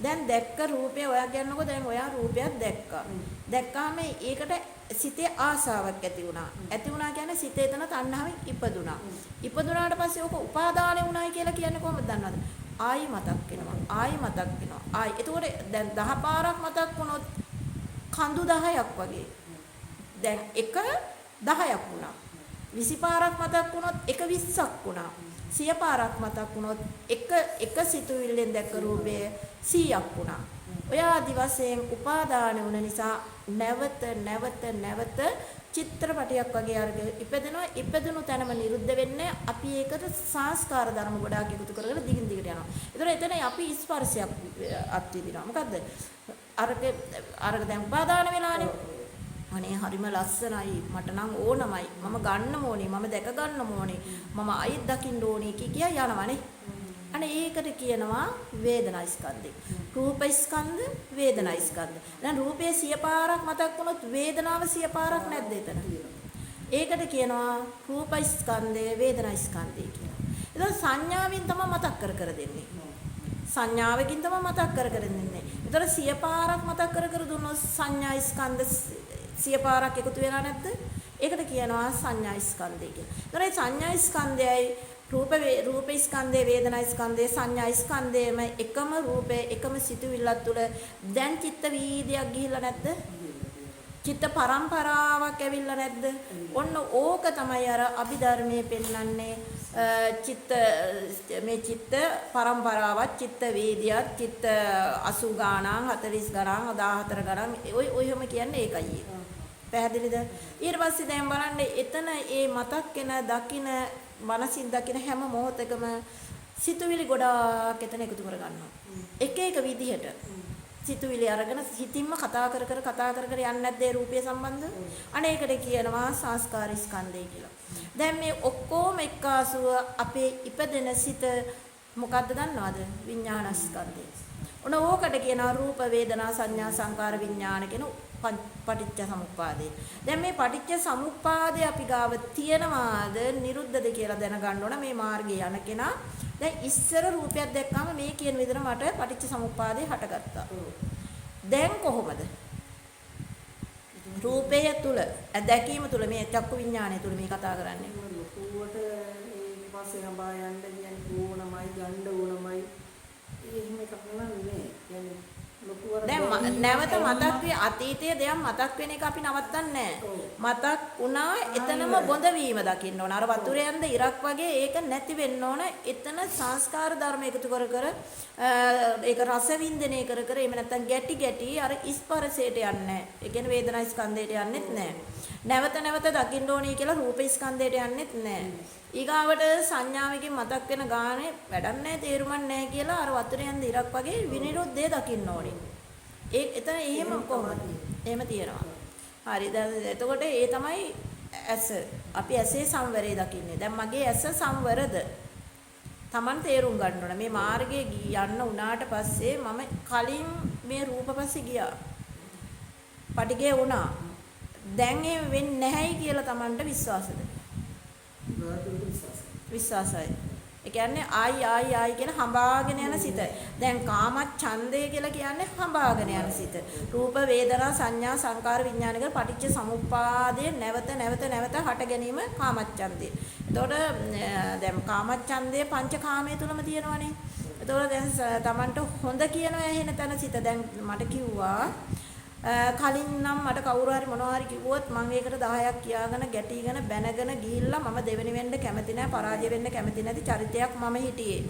දැන් දැක්ක රූපය ඔයා කියනකො දැන් ඔයා රූපයක් දැක්කා. දැක්කාම ඒකට සිතේ ආසාවක් ඇති වුණා. ඇති වුණා කියන්නේ සිතේ එතන තණ්හාවෙන් ඉපදුණා. ඉපදුණාට පස්සේ ඕක උපාදානෙ වුණායි කියලා කියන්නේ කොහොමද දන්නවද? ආයි මතක් වෙනවා. ආයි මතක් වෙනවා. ආයි. එතකොට දැන් 10 පාරක් මතක් වුණොත් කඳු 10ක් වගේ. දැන් එක 10ක් වුණා. 20 පාරක් මතක් වුණොත් එක 20ක් වුණා. 100 පාරක් මතක් වුණොත් එක සිතුවිල්ලෙන් දැක්ක රූපය 100ක් වුණා. ඔය ආදි වශයෙන් උපාදාන වුණ නිසා නැවත චිත්‍රපටයක් වගේ අරගෙන ඉපදෙනවා. ඉපදුණු තැනම නිරුද්ධ වෙන්නේ අපි ඒකට සංස්කාර ධර්ම ගොඩාක් එකතු කරගෙන දිගින් දිගට යනවා. ඒතර එතන අපි ස්පර්ශයක් අත්විඳිනවා. මොකද්ද? අරක දැන් උපාදාන වෙලානේ. අනේ හරිම ලස්සනයි මට නම් ඕනමයි මම ගන්න ඕනේ මම දැක ගන්න ඕනේ මම අයිත් දකින්න ඕනේ කිය යනවනේ. අනේ ඒකට කියනවා වේදනා ස්කන්ධය. රූප ස්කන්ධ වේදනා ස්කන්ධ. දැන් රූපේ 100 පාරක් මතක් වුණොත් වේදනාව 100 පාරක් නැද්ද එතන? ඒකට කියනවා රූප ස්කන්ධය වේදනා ස්කන්ධය කියලා. ඒක සංඥාවෙන් තමයි මතක් කර දෙන්නේ. සංඥාවකින් තමයි මතක් කර දෙන්නේ. ඒතර 100 පාරක් මතක් කර දුන්නොත් සංඥා ස්කන්ධ 100 පාරක් එකතු වෙලා නැද්ද? ඒකට කියනවා සංඥා ස්කන්ධය කියලා. ඒතර මේ සංඥා ස්කන්ධයයි රූප ස්කන්ධය වේදනා ස්කන්ධය සංඥා ස්කන්ධයම එකම රූපේ එකම සිතුවිල්ලක් තුළ දැන් චිත්ත වීදියක් ගිහිල්ලා නැද්ද? චිත්ත පරම්පරාවක් ඇවිල්ලා නැද්ද? ඔන්න ඕක තමයි අර අභිධර්මයේ පෙන්වන්නේ චිත්ත පරම්පරාවක් චිත්ත වේදියක් චිත්ත 80 ගණන් 40 ගණන් 14 ගණන් ඔයම කියන්නේ ඒකයි. පැහැදිලිද? ඊට පස්සේ දැන් බලන්න එතන ඒ මතක් වෙන දකින මනසින් දකින හැම මොහොතකම සිතුවිලි ගොඩාක් එතන එකතු කර ගන්නවා. එක විදිහට සිතුවිලි අරගෙන හිතින්ම කතා කර යන්නේ නැද්ද ඒ රූපය සම්බන්ධ? අනේකට කියනවා සංස්කාර ස්කන්ධය කියලා. දැන් මේ ඔක්කොම එක්කාසුව අපේ ඉපදෙන සිත මොකද්ද දන්නවද? විඥාන ස්කන්ධය. ඔන්න ඕකට කියනවා රූප වේදනා සංඥා සංකාර විඥාන කියන පටිච්ච සමුප්පාදේ. දැන් මේ පටිච්ච සමුප්පාදේ අපි ගාව තියනවාද නිරුද්ධද කියලා දැනගන්න ඕන මේ මාර්ගයේ යන කෙනා. දැන් ඉස්සර රූපයක් දැක්කම මේ කියන විදිහට මට පටිච්ච සමුප්පාදේ හටගත්තා. දැන් කොහොමද? රූපය තුල දැකීම තුල මේ චක්කු විඥානය තුල මේ කතා කරන්නේ. ලොකුවට ඒ පස්සේ හඹා යන්න කියන්නේ ඕනමයි ගන්න ඕනමයි එහෙම එකක් නෙමෙයි. කියන්නේ ලොකුවට දැන් නැවත මතක් වේ අතීතයේ දෙයක් මතක් වෙන එක අපි නවත්තන්නේ මතක් වුණා එතනම බොඳ වීම දකින්න ඕන. අර වතුරෙන්ද ඉරක් වගේ ඒක නැති වෙන්න ඕන. එතන සංස්කාර ධර්ම එකතු කර කර ඒක රස වින්දනය කර කර එහෙම නැත්නම් ගැටි ගැටි අර ස්පර්ශයට යන්නේ නැහැ. ඒ කියන්නේ වේදනා ස්කන්ධයට යන්නෙත් නැහැ. නැවත නැවත දකින්න ඕනේ කියලා රූප ස්කන්ධයට යන්නෙත් නැහැ. ඊගාවට සංඥාවකින් මතක් වෙන ගානේ වැඩක් නැහැ තේරුමක් නැහැ කියලා අර වතුරෙන්ද ඉරක් වගේ විනිරුද්ධය දකින්න ඕනේ. ඒ එතන එහෙම කොහොමද? එහෙම තියෙනවා. හරි. දැන් එතකොට ඒ තමයි ඇස. අපි ඇසේ සංවරය දකින්නේ. දැන් මගේ ඇස සංවරද? Taman තේරුම් ගන්න ඕන. මේ මාර්ගයේ යන්න උනාට පස්සේ මම කලින් මේ රූප පස්සේ ගියා. පටිගේ වුණා. දැන් ඒ වෙන්නේ නැහැයි කියලා Tamanට විශ්වාසද? විශ්වාසයි. ඒ කියන්නේ ආයි කියන හඹාගෙන යන සිත. දැන් කාම ඡන්දය කියලා කියන්නේ හඹාගෙන යන සිත. රූප වේදනා සංඥා සංකාර විඥාන කියලා පටිච්ච සමුප්පාදයේ නැවත හට ගැනීම කාම ඡන්දය. එතකොට දැන් කාම ඡන්දය පංචකාමයේ තුලම තියෙනවනේ. එතකොට දැන් Tamanට හොඳ කියනවා ඇහෙන තැන සිත. දැන් මට කිව්වා කලින් නම් මට කවුරු හරි මොනවා හරි කිව්වොත් මම ඒකට 10ක් කියාගෙන ගැටිගෙන බැනගෙන ගිහිල්ලා මම දෙවෙනි වෙන්න කැමති නැහැ පරාජය වෙන්න කැමති නැති චරිතයක් මම හිටියේ.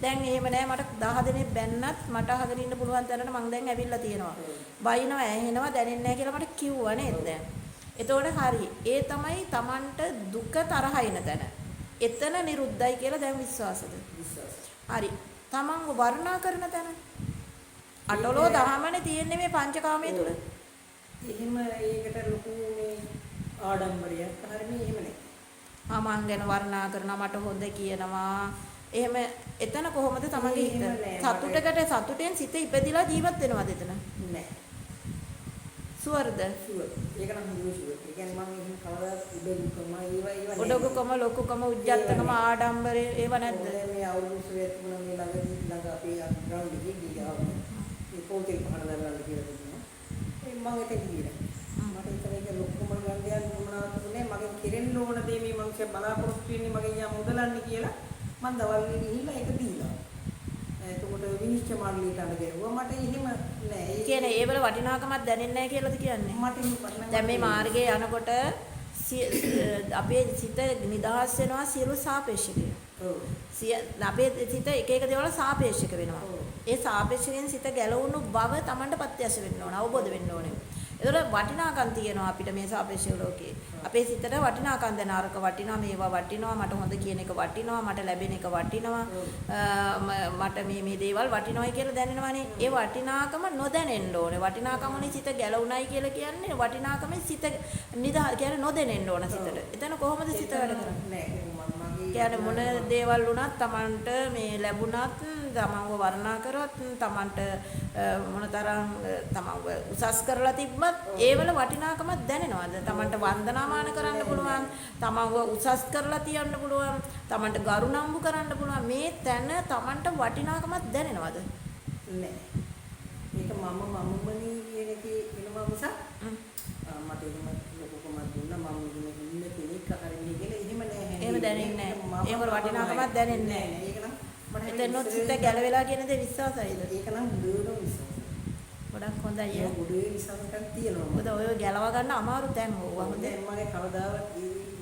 දැන් එහෙම නැහැ මට 10 දෙනෙක් බැන්නත් මට අහගෙන ඉන්න පුළුවන් තැනට මම දැන් ඇවිල්ලා තියෙනවා. බයිනවා ඇහෙනවා දැනෙන්නේ නැහැ කියලා මට කිව්වා නේද දැන්. එතකොට හරි. ඒ තමයි Tamanට දුක තරහින තැන. එතන නිරුද්ධයි කියලා දැන් විශ්වාසද? හරි. Tamanව වර්ණනා කරන තැන අටලෝ දහමනේ තියෙන්නේ මේ පංචකාමයේ තුල. එහෙම ඒකට ලොකු මේ ආඩම්බරයක් හරිනේ එහෙම නේ. මං ගැන වර්ණනා කරනවා මට හොඳ කියනවා. එහෙම එතන කොහොමද තමන්ගේ හිත සතුටෙන් සිත ඉපදිලා ජීවත් වෙනවද එතන? නෑ. සුවර්ද? සුවර්. ඒක නම් හොඳ සුවර්. ඒ කියන්නේ මම එහෙම කවදා ඒවා උඩගුකම ලොකුකම උජ්ජත්තකම ආඩම්බරය ඒව නැද්ද? මේ අවුරුදු 30 තුන මේ ළඟ අපේ ග්‍රවුන්ඩ් එකේ ගියා. ඒ පොතේ පහන දාලා කියලා දුන්නා. ඒ මම ඒක දිවිලා. මට ඒක ලොකුම ගන්ධයක් මොනවාද තුනේ මගෙන් කෙරෙන්න ඕන දේ මේ මනුස්සය බලාපොරොත්තු වෙන්නේ මගෙන් යා මුදලන්නේ කියලා මම දවල් වෙලේ ගිහිල්ලා ඒක දීලා. එතකොට විනිශ්චය මාර්ගයට අඬ ගැහුවා මට එහෙම නෑ. ඒ කියන්නේ ඒවල වටිනාකමක් දැනෙන්නේ නැහැ කියලාද කියන්නේ? මට දැන් මේ මාර්ගයේ යනකොට අපේ සිත නිදහස් වෙනවා සියලු සාපේක්ෂකය. ඔව්. අපේ සිත එක දේවල් සාපේක්ෂක වෙනවා. ඒ සාපේක්ෂකෙන් සිත ගැලවුණු බව Tamanට ප්‍රත්‍යක්ෂ වෙන්න ඕන, අවබෝධ වෙන්න ඕනේ. ඒතකොට වටිනාකම් තියෙනවා අපිට මේ සාපේක්ෂ ලෝකේ. අපේ සිතට වටිනාකම් දැන අරක වටිනවා, මේවා වටිනවා, මට හොඳ කියන එක වටිනවා, මට ලැබෙන එක වටිනවා, මට මේ දේවල් වටිනවයි කියලා දැනෙනවානේ. ඒ වටිනාකම නොදැනෙන්න ඕනේ. වටිනාකමනේ සිත ගැලුණයි කියලා කියන්නේ වටිනාකමේ සිත නිදා කියන්නේ නොදැනෙන්න ඕන සිතට. එතන කොහොමද සිත වැඩ කරන්නේ? කියන්නේ මොන දේවල් වුණත් Tamanට මේ ලැබුණත් තමන්ව වර්ණනා කරොත් තමන්ට මොනතරම් තමන්ව උසස් කරලා තිබ්බත් ඒවල වටිනාකමක් දැනෙනවද? තමන්ට වන්දනාමාන කරන්න පුළුවන්, තමන්ව උසස් කරලා තියන්න පුළුවන්, තමන්ට ගරුණම්බු කරන්න පුළුවන්. මේ තැන තමන්ට වටිනාකමක් දැනෙනවද? නෑ. මේක මමමනි කියන එකේ වෙනවා මිසක් මට එහෙම ලොකුකමක් දුන්නා මම මෙහෙම ඉන්න කෙනෙක් අහරින්නේ කියලා එහෙම නෑ. එහෙම දැනෙන්නේ නෑ. ඒවල වටිනාකමක් දැනෙන්නේ නෑ. ඒක නම් එතනොත් සිත ගැලවෙලා කියන දේ විශ්වාසයිද? ඒක නම් හොඳට විශ්වාසයි. ගොඩක් හොඳයි. ඒක ගොඩේ විශ්වාසයක් තියෙනවා. මොකද ඔය ගැලව ගන්න අමාරු තැන් ඕවා. හොඳ දැන් මගේ කවදාවත්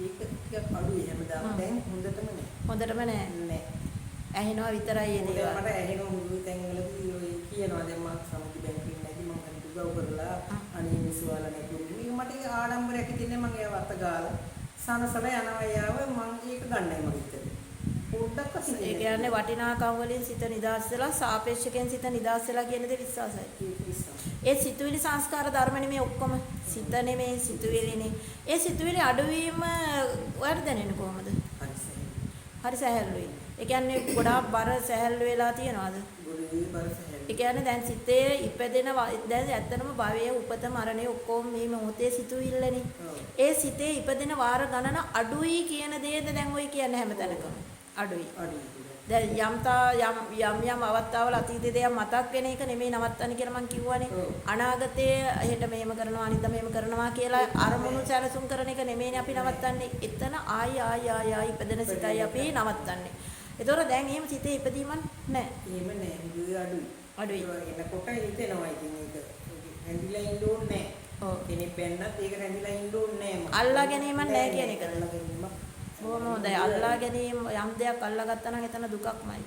ඒක ටිකක් අඩුයි හැමදාම. දැන් හොඳටම නෑ. හොඳටම නෑ. නෑ. ඇහෙනවා විතරයි ඒ දේවල්. මට ඇහෙනවා මුළු තැන්වලදී ඔය කියනවා දැන් මම සමුදි බැංකුවෙන් නැති මම හරි උදව් කරලා අනේ මිසුවාලා නැතුණු. මට ඒක ආඩම්බරයක් හිතෙන්නේ මම ඒව අත ගාලා සනසලා යනවා යාව මම ඒක ගන්නයි මම හිතන්නේ. ඒ කියන්නේ වටිනාකම් වලින් සිත නිදාස් වෙලා සාපේක්ෂකෙන් සිත නිදාස් වෙලා කියන දේ විශ්වාසයි. ඒ සිතුවිලි සංස්කාර ධර්ම නෙමෙයි ඔක්කොම. සිත නෙමෙයි සිතුවිලිනේ. ඒ සිතුවිලි අඩුවීම ඔයාලට දැනෙන්නේ කොහොමද? හරි සැහැල්ලුයි. ඒ කියන්නේ ගොඩාක් බර සැහැල්ලු වෙලා තියනවාද? ගොඩේ බර සැහැල්ලු. ඒ කියන්නේ දැන් සිතේ ඉපදෙන දැන් ඇත්තටම භවයේ උපත මරණය ඔක්කොම මේ මොහොතේ සිතුවිල්ලනේ. ඒ සිතේ ඉපදෙන වාර ගණන අඩුයි කියන දේද දැන් ඔය කියන්නේ හැමතැනකම. අඩුයි. දැන් යම් අවස්ථාවල අතීතයේ දේක් මතක් වෙන එක නෙමෙයි නවත්තන්නේ කියලා මම කිව්වනේ. අනාගතයේ හෙට මෙහෙම කරනවා අනිද්දා මෙහෙම කරනවා කියලා අරමුණු සැලසුම් කරන එක නෙමෙයිනේ අපි නවත්තන්නේ. එතන ආයි ඉපදෙන සිතයි අපි නවත්තන්නේ. ඒතකොට දැන් එහෙම සිතේ ඉපදීමක් නැහැ. එහෙම නෑ. අඩුයි. අඩුයි. එනකොට හිතෙනවා ඉතින් ඒක රැඳිලා ඉන්න ඕනේ නැහැ. ඔව්. කෙනෙක් බැන්නත් ඒක රැඳිලා ඉන්න ඕනේ නැහැ. අල්ලා ගැනීමක් නැහැ කියන එක. අල්ලා ගැනීමක්. බොහොම හොඳයි. අල්ලා ගැනීම යම් දෙයක් අල්ලාගත්තා නම් එතන දුකක්මයි.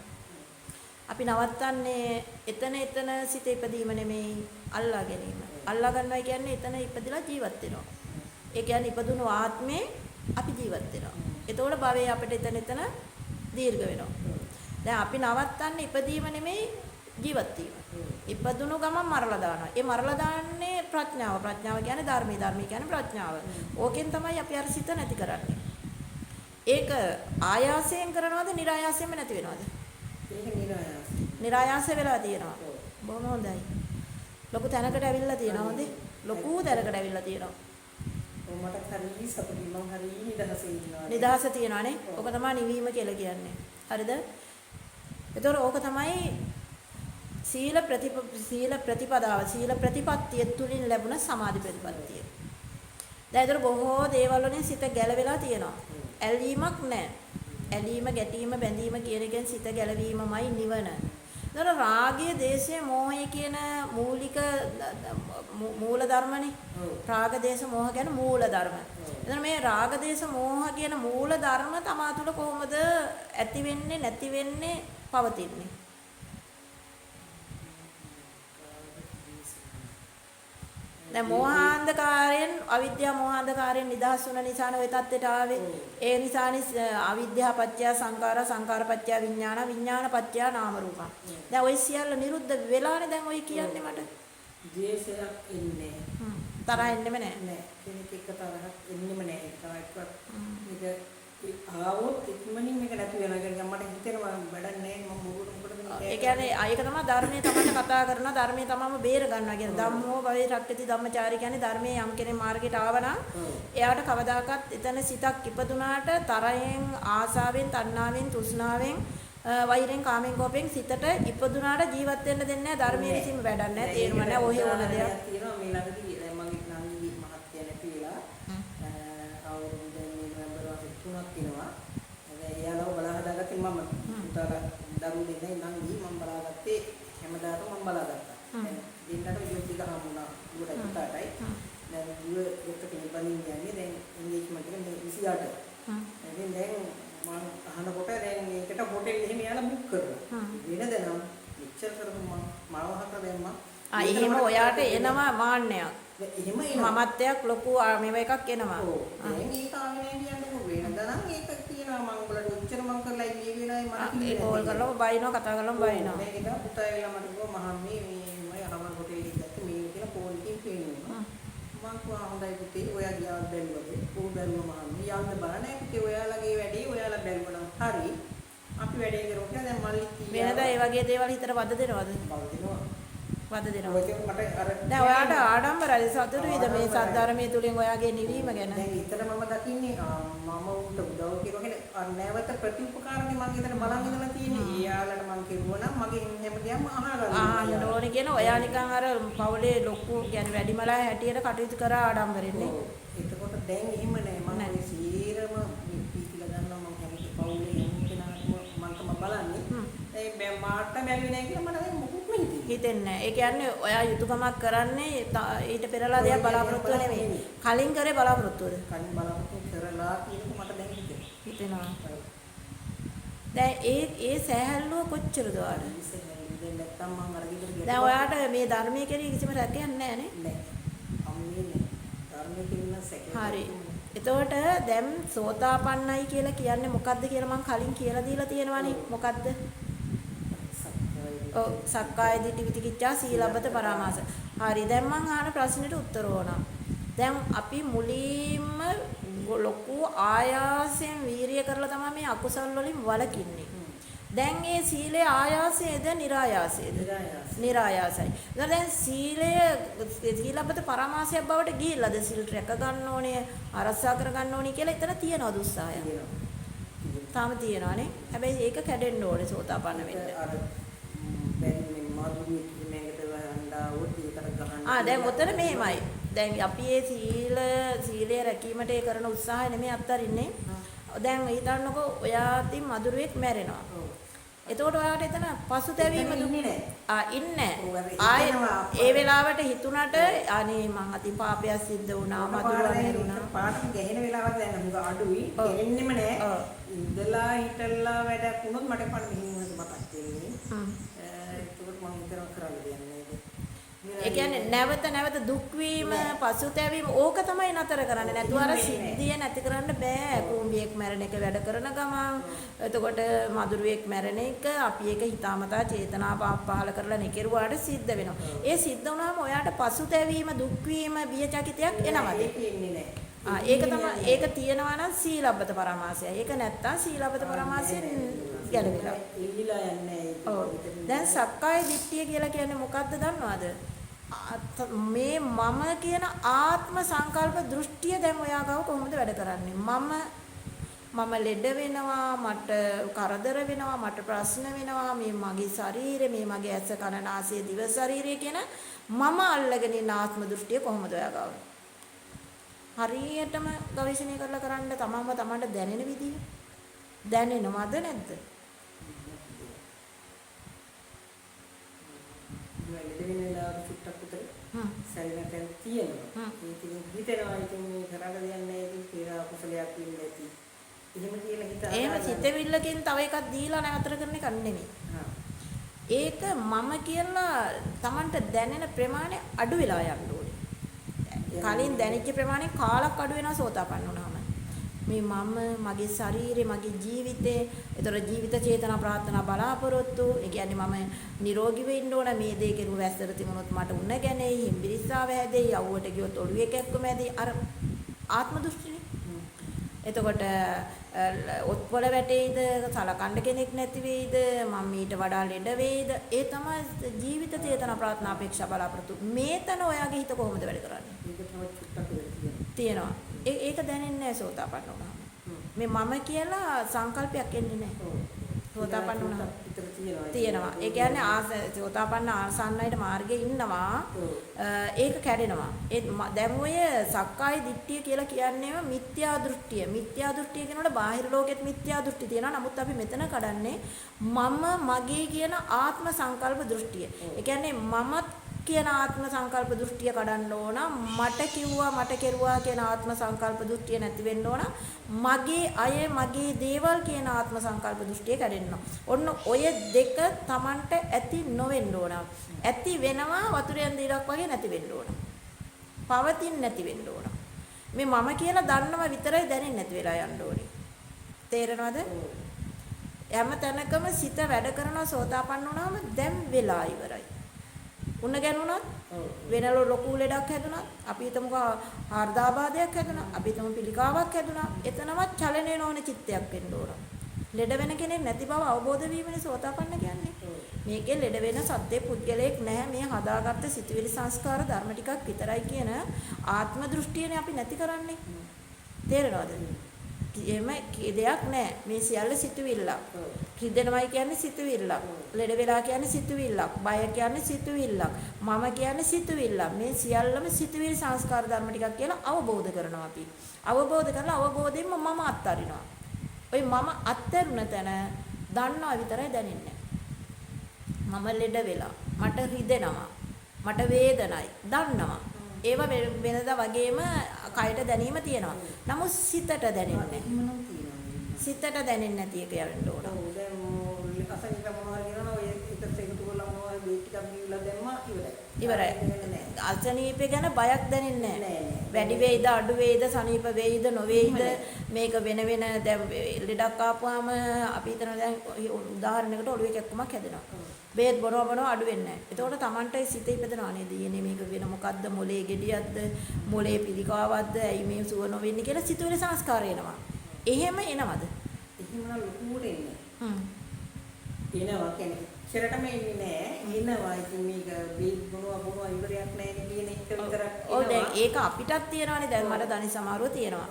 අපි නවත්තන්නේ එතන සිත ඉපදීම නෙමෙයි අල්ලා ගැනීම. අල්ලා ගන්නවා කියන්නේ එතන ඉපදිලා ජීවත් වෙනවා. ඒ කියන්නේ ඉපදුණු ආත්මේ අපි ජීවත් වෙනවා. එතකොට භවයේ අපිට එතන දීර්ඝ වෙනවා. දැන් අපි නවත්තන්නේ ඉපදීම නෙමෙයි ජීවත් වීම. ඉපදුණු ගමන් මරලා දානවා. ඒ මරලා දාන්නේ ප්‍රඥාව. ප්‍රඥාව කියන්නේ ධර්මයේ. ධර්මයේ කියන්නේ ප්‍රඥාව. ඕකෙන් තමයි අපි අර සිත නැති කරන්නේ. ඒක ආයාසයෙන් කරනවද නිරායාසයෙන්ම නැති වෙනවද? ඒක නිරායාසයි. නිරායාස වෙලා තියෙනවා. බොහොම හොඳයි. ලොකු තැනකට ඇවිල්ලා තියෙනවා හොඳේ. ලොකු තැනකට ඇවිල්ලා තියෙනවා. මට හරි සතුටින් මම හරි නිදහසේ ඉන්නවා. නිදහස තියනවානේ. ඕක තමයි නිවීම කියලා කියන්නේ. හරිද? ඒතකොට ඕක තමයි සීල ප්‍රතිපදාව සීල ප්‍රතිපත්තිය තුලින් ලැබුණ සමාධි ප්‍රතිපත්තිය. දැන් ඒතර බොහෝ දේවල් වලින් සිත ගැලවෙලා තියෙනවා. ඇලීමක් නැහැ. ඇලීම, ගැටීම, බැඳීම කියන එකෙන් සිත ගැලවීමමයි නිවන. ඒතර රාගය, දේශය, මෝහය කියන මූල ධර්මනේ. රාග, දේශ, මෝහ කියන මූල ධර්ම. එතන මේ රාග, දේශ, මෝහ කියන මූල ධර්ම තමා තුළ කොහොමද ඇති වෙන්නේ, නැති වෙන්නේ, පවතින්නේ? දැන් මෝහාන්ධකාරයෙන් අවිද්‍යා මෝහාන්ධකාරයෙන් නිදහස් වුණ නිසා ඔය தත්ත්වයට ආවේ. ඒ නිසානේ අවිද්‍යා පත්‍ය සංඛාර, සංඛාර පත්‍ය විඥාන, විඥාන පත්‍ය නාම රූප. දැන් ඔය සියල්ල නිරුද්ධ වෙලානේ දැන් ඔය කියන්නේ මට. ද්වේෂයක් එන්නේ. තරහ එන්නෙම නැහැ. නෑ. කෙනෙක් එක්ක තරහක් එන්නෙම නෑ. ඒක ආවොත් ඉක්මනින් මේක නැති වෙනවා. ඒ කියන්නේ මට හිතෙනවා වැඩක් නෑ මම මොකටද ඒ කියන්නේ ඒක තමයි ධර්මයේ තමයි කතා කරනවා ධර්මයේ තමම බේර ගන්නවා කියන්නේ ධම්මෝ භවේ රක්කති ධම්මචාරී කියන්නේ ධර්මයේ යම් කෙනෙක් මාර්ගයට ආවනම් එයාට කවදාකවත් එතන සිතක් ඉපදුනාට තරයෙන් ආසාවෙන් තණ්හාවෙන් තෘෂ්ණාවෙන් වෛරෙන් කාමෙන් කෝපෙන් සිතට ඉපදුනාට ජීවත් වෙන්න දෙන්නේ නැහැ ධර්මයේ විසින්ම වැඩක් නැහැ තේරුම නැහැ ඔහේ ඕන දෙයක් තියෙනවා මේ ළඟදී දැන් මගේ නංගි මහත්තයා නැති වෙලා අවුරුදු දැන් නොවැම්බර් මාසේ 3ක් වෙනවා එයාලව බලා හදාගත්තේ මම පුතාලා දරු දෙන්නයි නංගි මම බලාගත්තේ හැමදාම මම බලාගත්තා දෙන්නට යොතික හම්බුණා දුවට පුතාටයි දැන් දුව එක්ක පිළිපදින්න යන්නේ දැන් එන්ගේජ්මන්ට් එක 28 දැන් මම අහනකොට දැන් මේකට හොටෙල් එහෙම යාලා බුක් කරනවා වෙනද නම් මෙච්චර කරපු මම මාවහක දැම්මා එහෙම ඔයාට එනවා මාන්නයක් එහෙම එනවා මමත්වයක් ලොකු මේව එකක් එනවා ඔව් දැන් ඒක ආවේ නෑ කියන්නේ වෙනද නම් ඒක කියනවා මම උඹලට ඔච්චර මම කරලා ඉන්නේ වෙනයි මම ඒ කෝල් කරලා බයිනවා කතා කරලා බයිනවා මේක පුතා ඇවිල්ලා මට කිව්වා මහම්මේ මේ අරමන් හොටෙල් එකේ දැක්ක මේ කියලා ෆෝන් එකකින් පේනවා මම කිව්වා හොඳයි පුතේ ඔයා ගියා බැලුවද ඌ බැලුවා මහම්මේ යන්න බෑ නෑ පුතේ ඔයාලගේ වැඩේ ඔයාලා බැලුවා නම් හරි අපි වැඩේ කරමු කියලා දැන් මල්ලි කීවා වෙනදා ඒ වගේ දේවල් හිතට වද දෙනවද වද දෙනවා දැන් ඔයාට ආඩම්බරයි සතුටුයිද මේ සද්ධර්මයේ තුලින් ඔයාගේ නිවීම ගැන දැන් ඊතර මම දකින්නේ මම උන්ට උදව් කරනවා නැවත ප්‍රතිඋපකාරනේ මම ඊතර බලන් ඉඳලා තියෙන්නේ එයාලට මම කිව්වා නම් මගේ හැමදේම අහන්න ඕනේ කියන ඔයා නිකන් අර පවුලේ ලොකු කියන්නේ වැඩිමලා හැටියට කටයුතු කරා ආඩම්බරෙන්නේ එතකොට දැන් එහෙම නෑ මම ඒ සීරම පීතිලා ගන්නවා මම හැමෝටම පවුලේ හැම කෙනාටම මම තමයි බලන්නේ ඒ මාට බැලුවේ නෑ කියලා මට දැන් මොකුත්ම හිතෙන්නේ නැහැ. ඒ කියන්නේ ඔයා යුතුයකමක් කරන්නේ ඊට පෙරලා දෙයක් බලාපොරොත්තු නෙමෙයි. කලින් කරේ බලාපොරොත්තුවද? කලින් බලාපොරොත්තු කරලා කියනක මට දැන් හිතෙනවා. දැන් ඒ සෑහල්ලුව කොච්චරද ඔයාලට? දැන් නැත්තම් මම අර ගිහින් දැන් ඔයාට මේ ධර්මයේ කෙරෙහි කිසිම රැකයක් නැහැ නේ? නෑ. අම්මේ නෑ. ධර්මයේ කියන සැකේ. හරි. එතකොට දැන් සෝතාපන්නයි කියලා කියන්නේ මොකද්ද කියලා මම කලින් කියලා දීලා තියෙනවානේ. මොකද්ද? ඔව් සක්කාය දිට්ඨි විචිකිච්ඡා සීලබ්බත පරාමාස. හරි දැන් මම අහන ප්‍රශ්නෙට උත්තර ඕනම්. දැන් අපි මුලින්ම ලොකු ආයාසයෙන් වීරිය කරලා තමයි මේ අකුසල් වලින් වළකින්නේ. දැන් මේ සීලය ආයාසයේද නිරායාසයේද? නිරායාසයි. දැන් සීලය සීලබ්බත පරාමාසයක් බවට ගිහිල්ලාද සීල් රැක ගන්න ඕනේ, ආරක්ෂා කර ගන්න ඕනේ කියලා එතන තියනවද උත්සාහය? තාම තියනවානේ. හැබැයි ඒක කැඩෙන්න ඕනේ සෝතාපන්න වෙන්න. දැන් උතන මෙහෙමයි. දැන් අපි මේ සීලය රැකීමට ඒ කරන උත්සාහය නෙමෙයි අත්තරින්නේ. දැන් හිතන්නකෝ ඔයාටින් මදුරුවෙක් මැරෙනවා. එතකොට ඔයාලට එතන පසුතැවීම ඉන්නේ ඉන්නේ නැහැ. ආයේ ඒ වෙලාවට හිතුණට අනේ මං අතින් පාපයක් සිද්ධ වුණා මදුරුවා මෙරුණා. පාටම ගැහෙන වෙලාවක් දැන් හුඟ අඩුයි. ගෙන්නෙම නැහැ. ඉඳලා හිටලා වැඩක් වුණොත් මට පණ මෙහෙම මතක් වෙන්නේ. ඒකට මම හිතනවා කරන්න දෙයක් නැහැ. ඒ කියන්නේ නැවත දුක් වීම පසුතැවීම ඕක තමයි නතර කරන්නේ. නැතුව අර සිද්ධිය නැති කරන්න බෑ. කුඹියෙක් මැරෙන එක වැඩ කරන ගමන් එතකොට මදුරුවෙක් මැරෙන එක අපි ඒක හිතාමතා චේතනාව පහල කරලා නෙකිරුවාට සිද්ධ වෙනවා. ඒ සිද්ධ වුණාම ඔයාට පසුතැවීම දුක් වීම බිය චකිතයක් එනවද? ඒක තමයි ඒක තියෙනවා නම් සීලබ්බත පරමාසයයි. ඒක නැත්තම් සීලබ්බත පරමාසයෙන් ගැලවෙලා. එල්ලිලා යන්නේ. ඔව්. දැන් සක්කාය දිට්ඨිය කියලා කියන්නේ මොකක්ද දන්නවද? මේ මම කියන ආත්ම සංකල්ප දෘෂ්ටිය දැන් ඔයා ගාව කොහොමද වැඩ කරන්නේ? මම ලෙඩ වෙනවා, මට කරදර වෙනවා, මට ප්‍රශ්න වෙනවා, මේ මගේ ශරීරය, මේ මගේ ඇස කන නාසය දිව ශරීරය කියන මම අල්ලගෙන ඉන්න ආත්ම දෘෂ්ටිය කොහොමද ඔයා ගාව? හරියටම ගවේෂණය කරලා කරන්න තමන්ට දැනෙන විදිහ දැනෙනවද නැද්ද? සැලෙන තියෙනවා. ඉතින් හිතනවා ඉතින් මේ කරන්න දෙයක් නැහැ ඉතින් කියලා කුසලයක් වෙන්නේ නැති. එහෙම කියලා හිතා. එහෙම සිතවිල්ලකින් තව එකක් දීලා නතර කරන එක නෙමෙයි. ඒක මම කියලා Tamanට දැනෙන ප්‍රමාණය අඩු වෙලා යන්න ඕනේ. කලින් දැනෙච්ච ප්‍රමාණය කාලක් අඩු වෙනවා සෝතාපන්න වුණාම. මේ මම මගේ ශරීරය මගේ ජීවිතේ ඒතර ජීවිත චේතනා ප්‍රාර්ථනා බලාපොරොත්තු ඒ කියන්නේ මම නිරෝගීව ඉන්න ඕන මේ දේ කෙරුව වැස්සට තිබුණොත් මට උණ ගැනේ හිම්බිරිස්සාව හැදෙයි යව්වට ගියොත් ඔළුවේ කැක්කම හැදෙයි අර ආත්ම දෘෂ්ටිනේ එතකොට ඔත්පොළ වැටෙයිද සලකන්න කෙනෙක් නැති වෙයිද මම ඊට වඩා ලෙඩ වෙයිද ඒ තමයි ජීවිත චේතනා ප්‍රාර්ථනා අපේක්ෂා බලාපොරොත්තු මේතන ඔයාගේ හිත කොහොමද වැඩ කරන්නේ ඒක තමයි චුට්ටක් තියෙනවා ඒක දැනෙන්නේ නැහැ සෝතාපන්න වුණාම. මේ මම කියලා සංකල්පයක් එන්නේ නැහැ. සෝතාපන්න වුණාම තියෙනවා. ඒ කියන්නේ සෝතාපන්න ආසන්නයිට මාර්ගයේ ඉන්නවා. ඒක කැඩෙනවා. ඒ දැන් ඔය සක්කාය දිට්ඨිය කියලා කියන්නේම මිත්‍යා දෘෂ්ටිය. මිත්‍යා දෘෂ්ටිය කියනකොට බාහිර ලෝකෙත් මිත්‍යා දෘෂ්ටි තියෙනවා. නමුත් අපි මෙතන කඩන්නේ මම මගේ කියන ආත්ම සංකල්ප දෘෂ්ටිය. ඒ කියන්නේ මමත් කියන ආත්ම සංකල්ප දෘෂ්ටිය කඩන්න ඕන මට කිව්වා මට කෙරුවා කියන ආත්ම සංකල්ප දෘෂ්ටිය නැති වෙන්න ඕන මගේ අය මගේ දේවල් කියන ආත්ම සංකල්ප දෘෂ්ටිය කැඩෙන්න ඕන ඔය දෙක Tamanට ඇති නොවෙන්න ඕන ඇති වෙනවා වතුරෙන් දිරක් වගේ නැති වෙන්න ඕන පවතින් නැති වෙන්න ඕන මේ මම කියලා දන්නව විතරයි දැනෙන්නේ නැති වෙලා යන්න ඕනේ තේරෙනවද හැම තැනකම සිත වැඩ කරනවා සෝතාපන්න වුණාම දැන් වෙලා ඉවරයි උණ ගැනුණත් වෙන ලොකු ලෙඩක් හැදුණත් අපි හිතමුකෝ ආර්ධාබාධයක් හැදුණා අපි හිතමු පිළිකාවක් හැදුණා එතනවත් චලනය නොවන චිත්තයක් වෙන්න ඕන ලෙඩ වෙන කෙනෙක් නැති බව අවබෝධ වීමනේ සෝතාපන්න කියන්නේ මේකේ ලෙඩ වෙන සත්‍ය පුද්ගලයෙක් නැහැ මේ හදාගත්ත සිතුවිලි සංස්කාර ධර්ම ටිකක් විතරයි කියන ආත්ම දෘෂ්ටියනේ අපි නැති කරන්නේ තේරෙනවද එහෙම දෙයක් නැහැ මේ සියල්ල සිතුවිල්ලක් කිදෙනවයි කියන්නේ සිතුවිල්ලක් ලෙඩ වෙලා කියන්නේ සිතුවිල්ලක් බය කියන්නේ සිතුවිල්ලක් මම කියන්නේ සිතුවිල්ලක් මේ සියල්ලම සිතුවිලි සංස්කාර ධර්ම ටිකක් කියලා අවබෝධ කරනවා අපි අවබෝධ කරලා අවබෝධයෙන්ම මම අත්හරිනවා ඔය මම අත්හැරුණ තැන දන්නවා විතරයි දැනෙන්නේ මම ලෙඩ වෙලා මට රිදෙනවා මට වේදනයි දන්නවා ඒව වෙනදා වගේම කයට දැනීම තියෙනවා. නමුත් සිතට දැනෙන්නේ නැහැ. සිතට දැනෙන්නේ නැති එක යන්න ඕන. ඔව් දැන් අසංගිත මොනවා කියනවා ඔය එකට එකතු කරලා මොනවා වේට් ටිකක් දීලා දැම්මා ඉවරයි. අසනීපේ ගැන බයක් දැනෙන්නේ නැහැ. වැඩි වේද අඩු වේද සනීප වේද නොවේද මේක වෙන වෙන දැන් ලෙඩක් ආපුවාම අපි හිතන දැන් උදාහරණයකට ඔළුවේ කැක්කමක් හැදෙනවා. බේත් බොනවා අඩු වෙන්නේ නැහැ. එතකොට Tamanට සිත ඉපදෙනවා නේද? ඊයේ මේක වෙන මොකද්ද? මොලේ ගෙඩියක්ද? මොලේ පිළිකාවක්ද? ඇයි මේ සුව නොවෙන්නේ කියලා සිතුවිලි සංස්කාර එනවා. එහෙම එනවද? එහෙම ලොකුවට එන්නේ. එනවා කියන්නේ ඉතරටම එන්නේ නැහැ. එනවා ඉතින් මේක බේත් බොනවා ඉවරයක් නැහැ කියන එක විතරක් එනවා. ඔව් දැන් ඒක අපිටත් තියෙනවානේ. දැන් මට දනි සමාරුව තියෙනවා.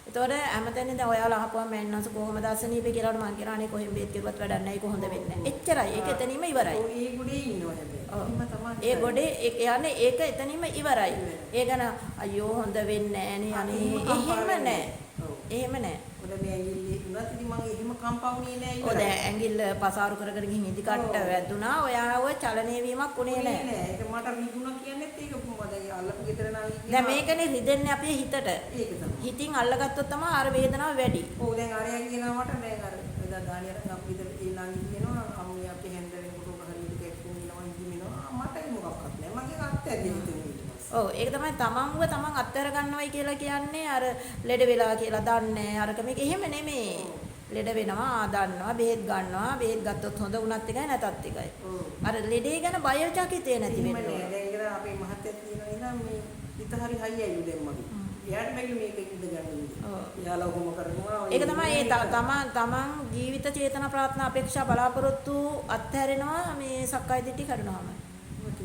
එතකොට හැමතැනින් දැන් ඔයාලා අහපුවම මෑන්නස කොහොමද අසනීපේ කියලාට මම කියනවා අනේ කොහෙන් බේත් කිව්වත් වැඩක් නැහැ කොහොමද වෙන්නේ එච්චරයි ඒක එතනින්ම ඉවරයි ඒ ගොඩේ ඉන්නවා හැබැයි ඒ ගොඩේ යන්නේ ඒක එතනින්ම ඉවරයි ඒ ගැන අයියෝ හොඳ වෙන්නේ නැහනේ අනේ එහෙම නැහැ ඔව් එහෙම නැහැ ඔන්න මේ ඇඟිලි වුණත් ඉතින් මම එහෙම කම්පවුනේ නෑ ඔය දැන් ඇඟිල්ල පසාරු කරගෙන ගිහින් ඉදි කට්ට වැදුනා. ඔයා ඔය චලනය වීමක් උනේ නෑ. ඒක මට රිදුණා කියන්නේත් ඒක මොකද අල්ලපු ගෙදර නම් දැන් මේකනේ රිදෙන්නේ අපේ හිතට. ඒක තමයි. හිතින් අල්ලගත්තොත් තමයි අර වේදනාව වැඩි. ඔව් දැන් අරයා කියනවා මට දැන් අර එදා දානියට අපි ගෙදර ඒ ළඟ කියනවා අම්මිය අපේ හැන්දරෙන් කොට හරියට කැක්කුම් ගිනවා ඉඳිනවා මට මොකක්වත් නෑ මගේ අත්හැරිය හිතෙන්නේ ඊට පස්සේ. ඔව් ඒක තමයි තමන්ව තමන් අත්හැර ගන්නවයි කියලා කියන්නේ අර ලෙඩ වෙලා කියලා දන්නේ අරක මේක එහෙම නෙමෙයි. ලෙඩ වෙනවා දන්නවා බෙහෙත් ගන්නවා බෙහෙත් ගත්තොත් හොඳ වුණත් එකයි නැතත් එකයි. අර ලෙඩේ ගැන බය චකිතේ නැති වෙන්නේ. දැන් ඉතින් අපේ මහත්තයා කියනවා නේද මේ හිත හරි හයියයි දැන් මගේ. එයාට බැරි මේක ඉඳ ගන්න ඉන්නේ. එයාලා කොහොම කරනවා ඒක තමයි ඒ තමන් ජීවිත චේතනා ප්‍රාර්ථනා අපේක්ෂා බලාපොරොත්තු අත්හැරෙනවා මේ සක්කාය දිට්ඨි කඩනවාම.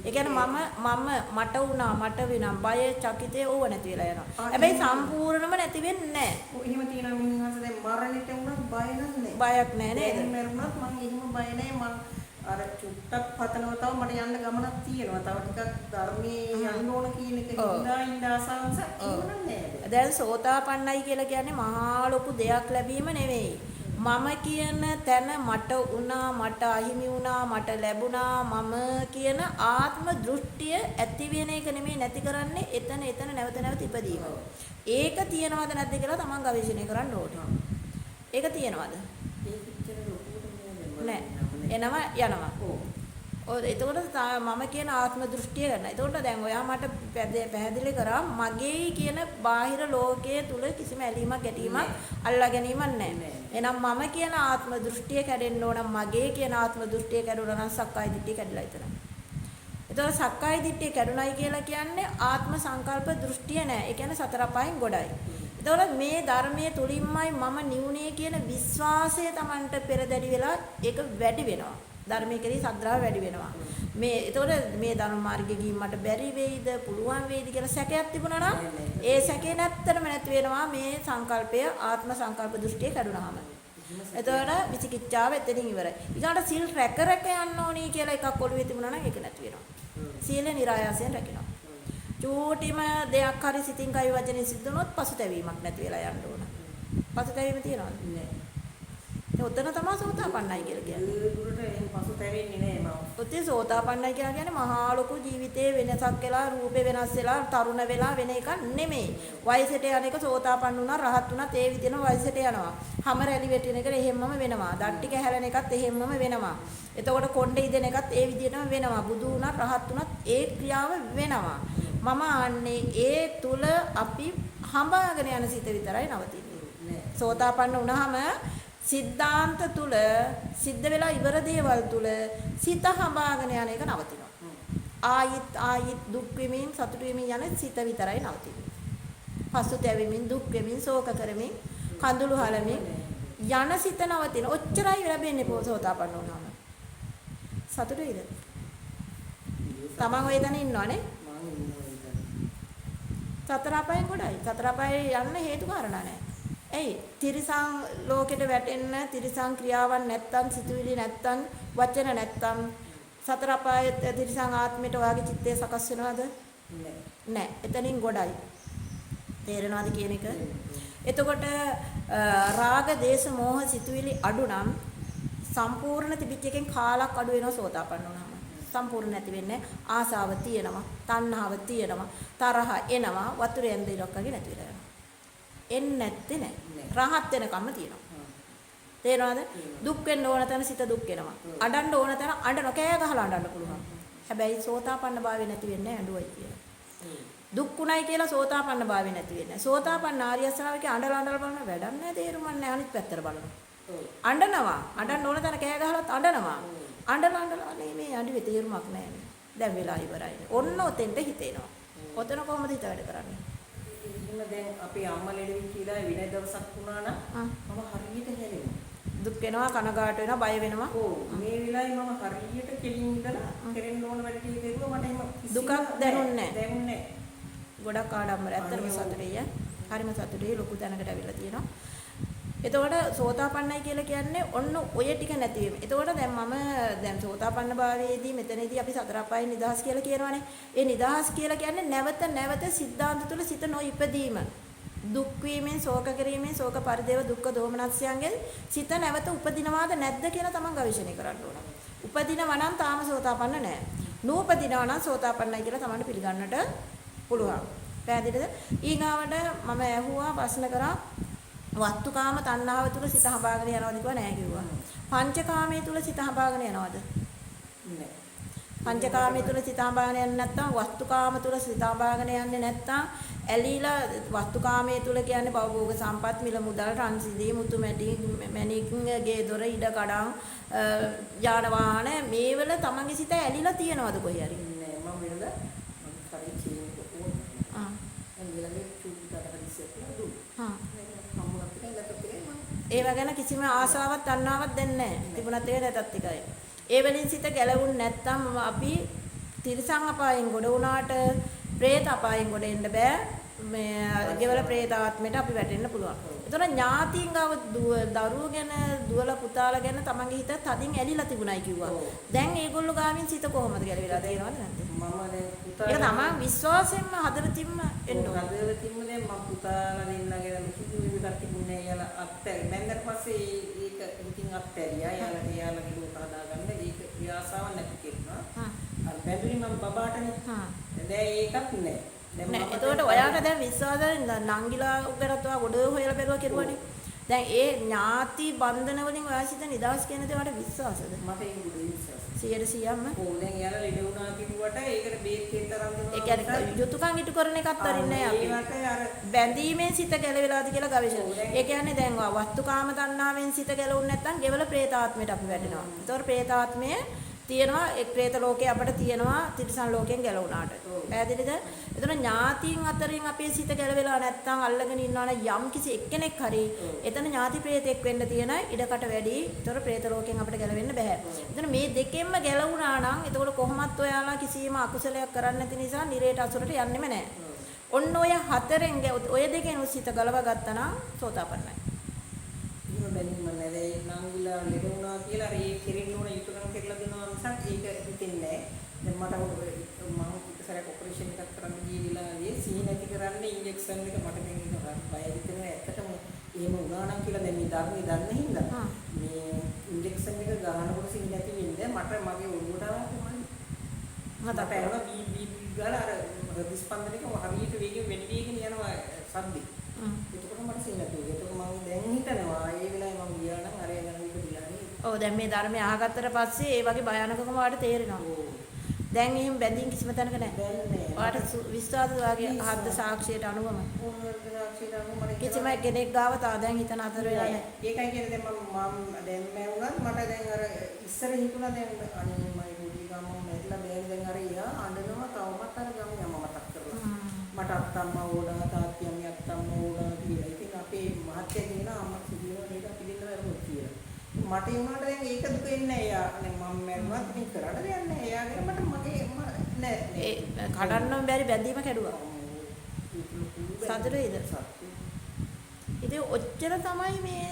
ඒ කියන්නේ මට වුණා මට වෙනම් බය චකිතේ ඕව නැති වෙලා යනවා. හැබැයි සම්පූර්ණම නැති වෙන්නේ නැහැ. ඔය එහෙම තියෙනවා මිනිහාස දැන් මරණයට වුණත් බය නැහැ. බයක් නැහැ නේද? දැන් මරුණත් මම එහෙම බය නැහැ මම අර චුට්ටක් පතනවා තව මට යන්න ගමනක් තියෙනවා. තව ටිකක් ධර්මයේ යන්න ඕන කියන එක ඉඳ ආසංස ඉන්නන්නේ නැහැ. දැන් සෝතාපන්නයි කියලා කියන්නේ මහා ලොකු දෙයක් ලැබීම නෙවෙයි. මම කියන තැන මට වුණා මට අහිමි වුණා මට ලැබුණා මම කියන ආත්ම දෘෂ්ටිය ඇති වෙන එක නෙමෙයි නැති කරන්නේ එතන නැවත නැවත ඉපදීම. ඒක තියනවද නැද්ද කියලා තමන් ගවේෂණය කරන්න ඕනේ. ඒක තියනවද? නෑ. එනවා යනවා. ඔව් එතකොට මම කියන ආත්ම දෘෂ්ටිය ගන්න. එතකොට දැන් ඔයා මට පැහැදිලි කරා මගේ කියන බාහිර ලෝකයේ තුල කිසිම ඇලීමක් ගැටීමක් අල්ලා ගැනීමක් නැහැ. එහෙනම් මම කියන ආත්ම දෘෂ්ටිය කැඩෙන්න ඕන මගේ කියන ආත්ම දෘෂ්ටිය කැඩුණා නම් සක්කාය දිට්ඨිය කැඩිලා ඉතන. එතකොට සක්කාය දිට්ඨිය කැඩුණයි කියලා කියන්නේ ආත්ම සංකල්ප දෘෂ්ටිය නෑ. ඒ කියන්නේ සතර පහෙන් ගොඩයි. එතකොට මේ ධර්මයේ තුලින්මයි මම නිවුනේ කියන විශ්වාසය Tamanට පෙරදැඩි වෙලා ඒක වැඩි වෙනවා. ධර්මයේ කෙරෙහි සද්ධාව වැඩි වෙනවා. මේ එතකොට මේ ධර්ම මාර්ගයේ ගිහින් මට බැරි වෙයිද පුළුවන් වෙයිද කියලා සැකයක් තිබුණා නම් ඒ සැකේ නැත්තටම නැති වෙනවා මේ සංකල්පය ආත්ම සංකල්ප දෘෂ්ටිය කැඩුනහම. එතකොට විචිකිච්ඡාව එතනින් ඉවරයි. ඊළඟට සීල් රැක යන්න ඕනි කියලා එකක් ඔළුවේ තිබුණා නම් ඒක නැති වෙනවා. සීල නිරායාසයෙන් රැකිනවා. චූටිම දෙයක් හරි සිතින් කයි වචනේ සිද්ධ වුණොත් පසුතැවීමක් නැති වෙලා යන්න ඕන. පසුතැවීම තියනවද? නෑ. ඒ උතන තමයි සෝතාපන්නයි කියලා කියන්නේ. ඒ දුරට එහෙම පසුතැවෙන්නේ නෑ මම. ඔතේ සෝතාපන්නයි කියලා කියන්නේ මහා ලොකු ජීවිතේ වෙනසක් වෙලා රූපේ වෙනස් වෙලා තරුණ වෙලා වෙන එකක් නෙමෙයි. වයසට යන එක සෝතාපන්න වුණා රහත් වුණත් ඒ විදිහම වයසට යනවා. හැම රැලි වැටෙන එක එහෙම්මම වෙනවා. දට්ටික හැලෙන එකත් එහෙම්මම වෙනවා. එතකොට කොණ්ඩේ ඉදෙන එකත් ඒ විදිහටම වෙනවා. බුදු වුණත් රහත් වුණත් ඒ ක්‍රියාව වෙනවා. මම අන්නේ ඒ තුල අපි හඹාගෙන යන සිත විතරයි නවතින්නේ. සෝතාපන්න වුණාම සිද්ධාන්ත තුල සිද්ධ වෙලා ඉවර දේවල් තුල සිත හඹාගෙන යන එක නවතිනවා. ආයිත් දුක් වෙමින් සතුට වෙමින් යන සිත විතරයි නවතින්නේ. පසුතැවෙමින් දුක් වෙමින් ශෝක කරමින් කඳුළු හලමින් යන සිත නවතින. ඔච්චරයි ලැබෙන්නේ සෝතාපන්න වුණාම. සතුට වේද? තමන් ඔය තැන ඉන්නවනේ. සතර අපායෙන් ගොඩයි. සතර අපායේ යන්න හේතු කාරණා නැහැ. ඇයි? තිරිසන් ලෝකෙට වැටෙන්න තිරිසන් ක්‍රියාවන් නැත්තම් සිතුවිලි නැත්තම් වචන නැත්තම් සතර අපායේ තිරිසන් ආත්මයට ඔයාගේ චිත්තය සකස් වෙනවද? නැහැ. එතනින් ගොඩයි. තේරෙනවද කියන එක? එතකොට රාග දේශ මොහ සිතුවිලි අඩු නම් සම්පූර්ණ තිබිච්ච එකෙන් කාලක් අඩු වෙනවා සෝතාපන්න වුණාම. සම්පූර්ණ නැති වෙන්නේ ආසාව තියෙනවා, තණ්හාව තියෙනවා, තරහ එනවා, වතුරෙන් දෙලක් වගේ නැති වෙලා යනවා. එන්නේ නැත්තේ නෑ. රහත් වෙනකම්ම තියෙනවා. තේරෙනවද? දුක් වෙන්න ඕන තැන සිත දුක් වෙනවා. අඬන්න ඕන තැන අඬනවා. කෑ ගහලා අඬන්න පුළුවන්. හැබැයි සෝතාපන්න භාවය නැති වෙන්නේ ඇඬුවයි කියලා. දුක්ුණයි කියලා සෝතාපන්න භාවය නැති වෙන්නේ. සෝතාපන්න ආර්ය ශ්‍රාවකේ අඬලා බලන වැඩක් නෑ තේරුම් ගන්න අනිත් පැත්තට බලනවා. අඬනවා. අඬන්න ඕන තැන කෑ ගහලත් අඬනවා. අඬලා මේ අඬුවේ තේරුමක් නැහැ. දැන් වෙලා ඉවරයි. ඔන්න ඔතෙන්ට හිතේනවා. ඔතන කොහොමද හිත වැඩ කරන්නේ? එහෙම දැන් අපේ අම්මා ලෙඩ වෙච්ච ඉඳලා විනය දවසක් වුණා නම් මම හරියට හැලෙනවා. දුක් වෙනවා, කනගාටු වෙනවා, බය වෙනවා. ඔව්. මේ වෙලාවේ මම හරියට කෙලින් ඉඳලා කෙරෙන්න ඕන වැඩ ටික කරුවා මට එහෙම දුකක් දැනුන්නේ නැහැ. දැනුන්නේ නැහැ. ගොඩක් ආඩම්බර. ඇත්තටම සතුටුයි. හරිම සතුටුයි. ලොකු තැනකට අවිල්ලා තියෙනවා. එතකොට සෝතාපන්නයි කියලා කියන්නේ ඔන්න ඔය ටික නැති වීම. එතකොට දැන් සෝතාපන්න භාවයේදී මෙතනදී අපි සතර අපායන් නිදහස් කියලා කියනවානේ. ඒ නිදහස් කියලා කියන්නේ නැවත සිද්ධාන්ත තුල සිත නොඉපදීම. දුක් වීමෙන් ශෝක කිරීමෙන් ශෝක පරිදේව දුක්ඛ දෝමනස්යන්ගෙන් සිත නැවත උපදිනවාද නැද්ද කියලා තමන් ගවේෂණය කරන්න ඕන. උපදිනවා නම් තාම සෝතාපන්න නැහැ. නූපදිනවා නම් සෝතාපන්නයි කියලා තමන්ට පිළිගන්නට පුළුවන්. පැහැදිලිද? ඊගාවට මම ඇහුවා ප්‍රශ්න කරා වස්තුකාම තණ්හාව තුල සිත හඹාගෙන යනවද කිව්වා නෑ කිව්වා. පංචකාමයේ තුල සිත හඹාගෙන යනවද? නෑ. පංචකාමයේ තුල සිත හඹාගෙන යන්නේ නැත්නම් වස්තුකාම තුල සිත හඹාගෙන යන්නේ නැත්නම් ඇලීලා වස්තුකාමයේ තුල කියන්නේ භවභෝග සම්පත් මිල මුදල් රන් සිදී මුතු මැටි මැණික්ගේ දොර ඉඩ කඩන් යාන වාහන මේවල තමන්ගේ සිත ඇලිලා තියනවද කොහේ හරි? නෑ මම වෙනද මම කරේ චේන්ජ් ඕන. එංගලන්තේ චුට්ටක් හදිසියක් දුන්නා. ඒව ගැන කිසිම ආසාවක් තණ්හාවක් දෙන්නේ නැහැ. තිබුණත් ඒ නැතත් එකයි. ඒ වලින් සිත ගැලවුන් නැත්නම් අපි තිරිසන් අපායෙන් ගොඩ වුණාට പ്രേත අපායෙන් ගොඩ එන්න බෑ. මේ ගෙවල പ്രേත ආත්මයට අපි වැටෙන්න පුළුවන්. ඒතර ඥාතීන් ගාව දරුවෝ ගැන දුවල පුතාලා ගැන තමන්ගේ හිත තදින් ඇලිලා තිබුණයි කිව්වා. දැන් ඒගොල්ලෝ ගාමින් සිත කොහොමද ගැලවිලා තියෙනවද නැද්ද? මම දැන් පුතා ඒක තමයි විශ්වාසයෙන්ම හදවතින්ම එන්න ඕන. හදවතින්ම දැන් මම පුතාලා දෙන්නගෙන කිසිදු විදිහකට තිබුණේ යාලා අත්හැරි. මම පස්සේ ඒක ඉතින් අත්හැරියා. යාලා ගිහුව හදාගන්න ඒක ව්‍යාසාවක් නැති කෙනා. අර බැඳුනි මම බබාටනේ. දැන් ඒකත් නෑ. නෑ එතකොට ඔයාට දැන් විශ්වාසයෙන් නංගිලා උගරත්වා ගොඩ හොයලා බැලුවා කෙරුවානේ. දැන් ඒ ඥාති බන්ධන වලින් ඔයා සිත නිදහස් කියන දේ ඔයාට විශ්වාසද? මට ඒක ගොඩ විශ්වාසයි. 100%ක්ම. ඕ දැන් යාලා ලෙඩ වුණා කිව්වට ඒකට බේත් දෙන්න තරම් දෙනවා. ඒ කියන්නේ යුතුයකම් ඉටු කරන එකත් අරින්නේ අපි. ඒකට අර බැඳීමෙන් සිත ගැලවිලාද කියලා ගවේෂණය. ඒ කියන්නේ දැන් වස්තුකාම තණ්හාවෙන් සිත ගැලවුන්නේ නැත්නම් ගෙවල പ്രേතාත්මයට අපි වැටෙනවා. ඒතකොට പ്രേතාත්මය තියෙනවා ඒ പ്രേත ලෝකේ අපිට තියෙනවා තිරිසන් ලෝකෙන් ගැලවුණාට. පැහැදිලිද? එතන ඥාතීන් අතරින් අපේ සිත ගැලවෙලා නැත්නම් අල්ලගෙන ඉන්නවනම් යම් කිසි එක්කෙනෙක් හරි එතන ඥාති പ്രേතෙක් වෙන්න තියෙන ඉඩකට වැඩි. ඒතර പ്രേත ලෝකෙන් අපිට ගැලවෙන්න බෑ. එතන මේ දෙකෙන්ම ගැලවුණා නම් එතකොට කොහොමත් ඔයාලා කිසිම අකුසලයක් කරන්නේ නැති නිසා නිරේට අසුරට යන්නෙම නෑ. ඔන්න ඔය හතරෙන් ඔය දෙකෙන් සිත ගලව ගත්තා නම් සෝතාපන්නයි. එහෙම බැලීම නැහැ. නංගිලා ලෙඩ වුණා කියලා අර ඒ කෙරෙන්න ඕන යුතුයකම් කරලා දෙනවා මිසක් ඒක හිතෙන්නේ නැහැ. දැන් මට මම ඉස්සරහ ඔපරේෂන් එකක් කරන්න ගිය වෙලාවේ සීන ඇති කරන්න ඉන්ජෙක්ෂන් එක මට දැන් ඒක බය හිතෙනවා. ඇත්තටම එහෙම වුණා නම් කියලා දැන් මේ ධර්මයේ දන්න හින්දා මේ ඉන්ජෙක්ෂන් එක ගහනකොට සීන ඇති වෙන්නේ මට මගේ ඔළුවට ආවම මට එනවා බී ගාලා අර හෘද ස්පන්දනයක හරියට වේගෙන් වැඩි වේගෙන් යනවා සද්දේ. එතකොට මට සීන ඇති වෙනවා. ඒක මම දැන් හිතනවා ඒ වෙලාවේ මම ගියා නම් අර යන විදිහලා නේ. ඔව් දැන් මේ ධර්මය අහගත්තට පස්සේ ඒ වගේ භයානකකම වාට තේරෙනවා. දැන් එහෙම බැඳීම් කිසිම තැනක නැහැ. වාට විශ්වාසද වාගේ හද්ද සාක්ෂියට අනුවම. කිසිම කෙනෙක් ගාව තා දැන් හිතන අතර වෙලා නැහැ. ඒකයි කියන්නේ දැන් මම දැන් මැවුණත් මට දැන් අර ඉස්සර හිතුණා දැන් අනේ මයි පොඩි ගමම මැරිලා බෑනේ දැන් අර යා අඬනවා තවමත් අර ගම යම මතක් කරලා. මට අත්තම්මා ඕඩා තාත්තිය අම්මා අත්තම්මා ඕඩා කියලා. ඉතින් අපේ මහත්තයා කියනවා අම්මා සිදුවන නේද පිළිඳ වැරමුත් කියලා. මට උනාට දැන් ඒක දුක එන්නේ නැහැ. යා දැන් මම මැරුණත් ඉතින් කරන්න දෙයක් නැහැ. එයාගෙන මට මගේ නෑ ඒ කඩන්නම බැරි බැඳීම කැඩුවා. සතුටුයිද? ඉතින් ඔච්චර තමයි මේ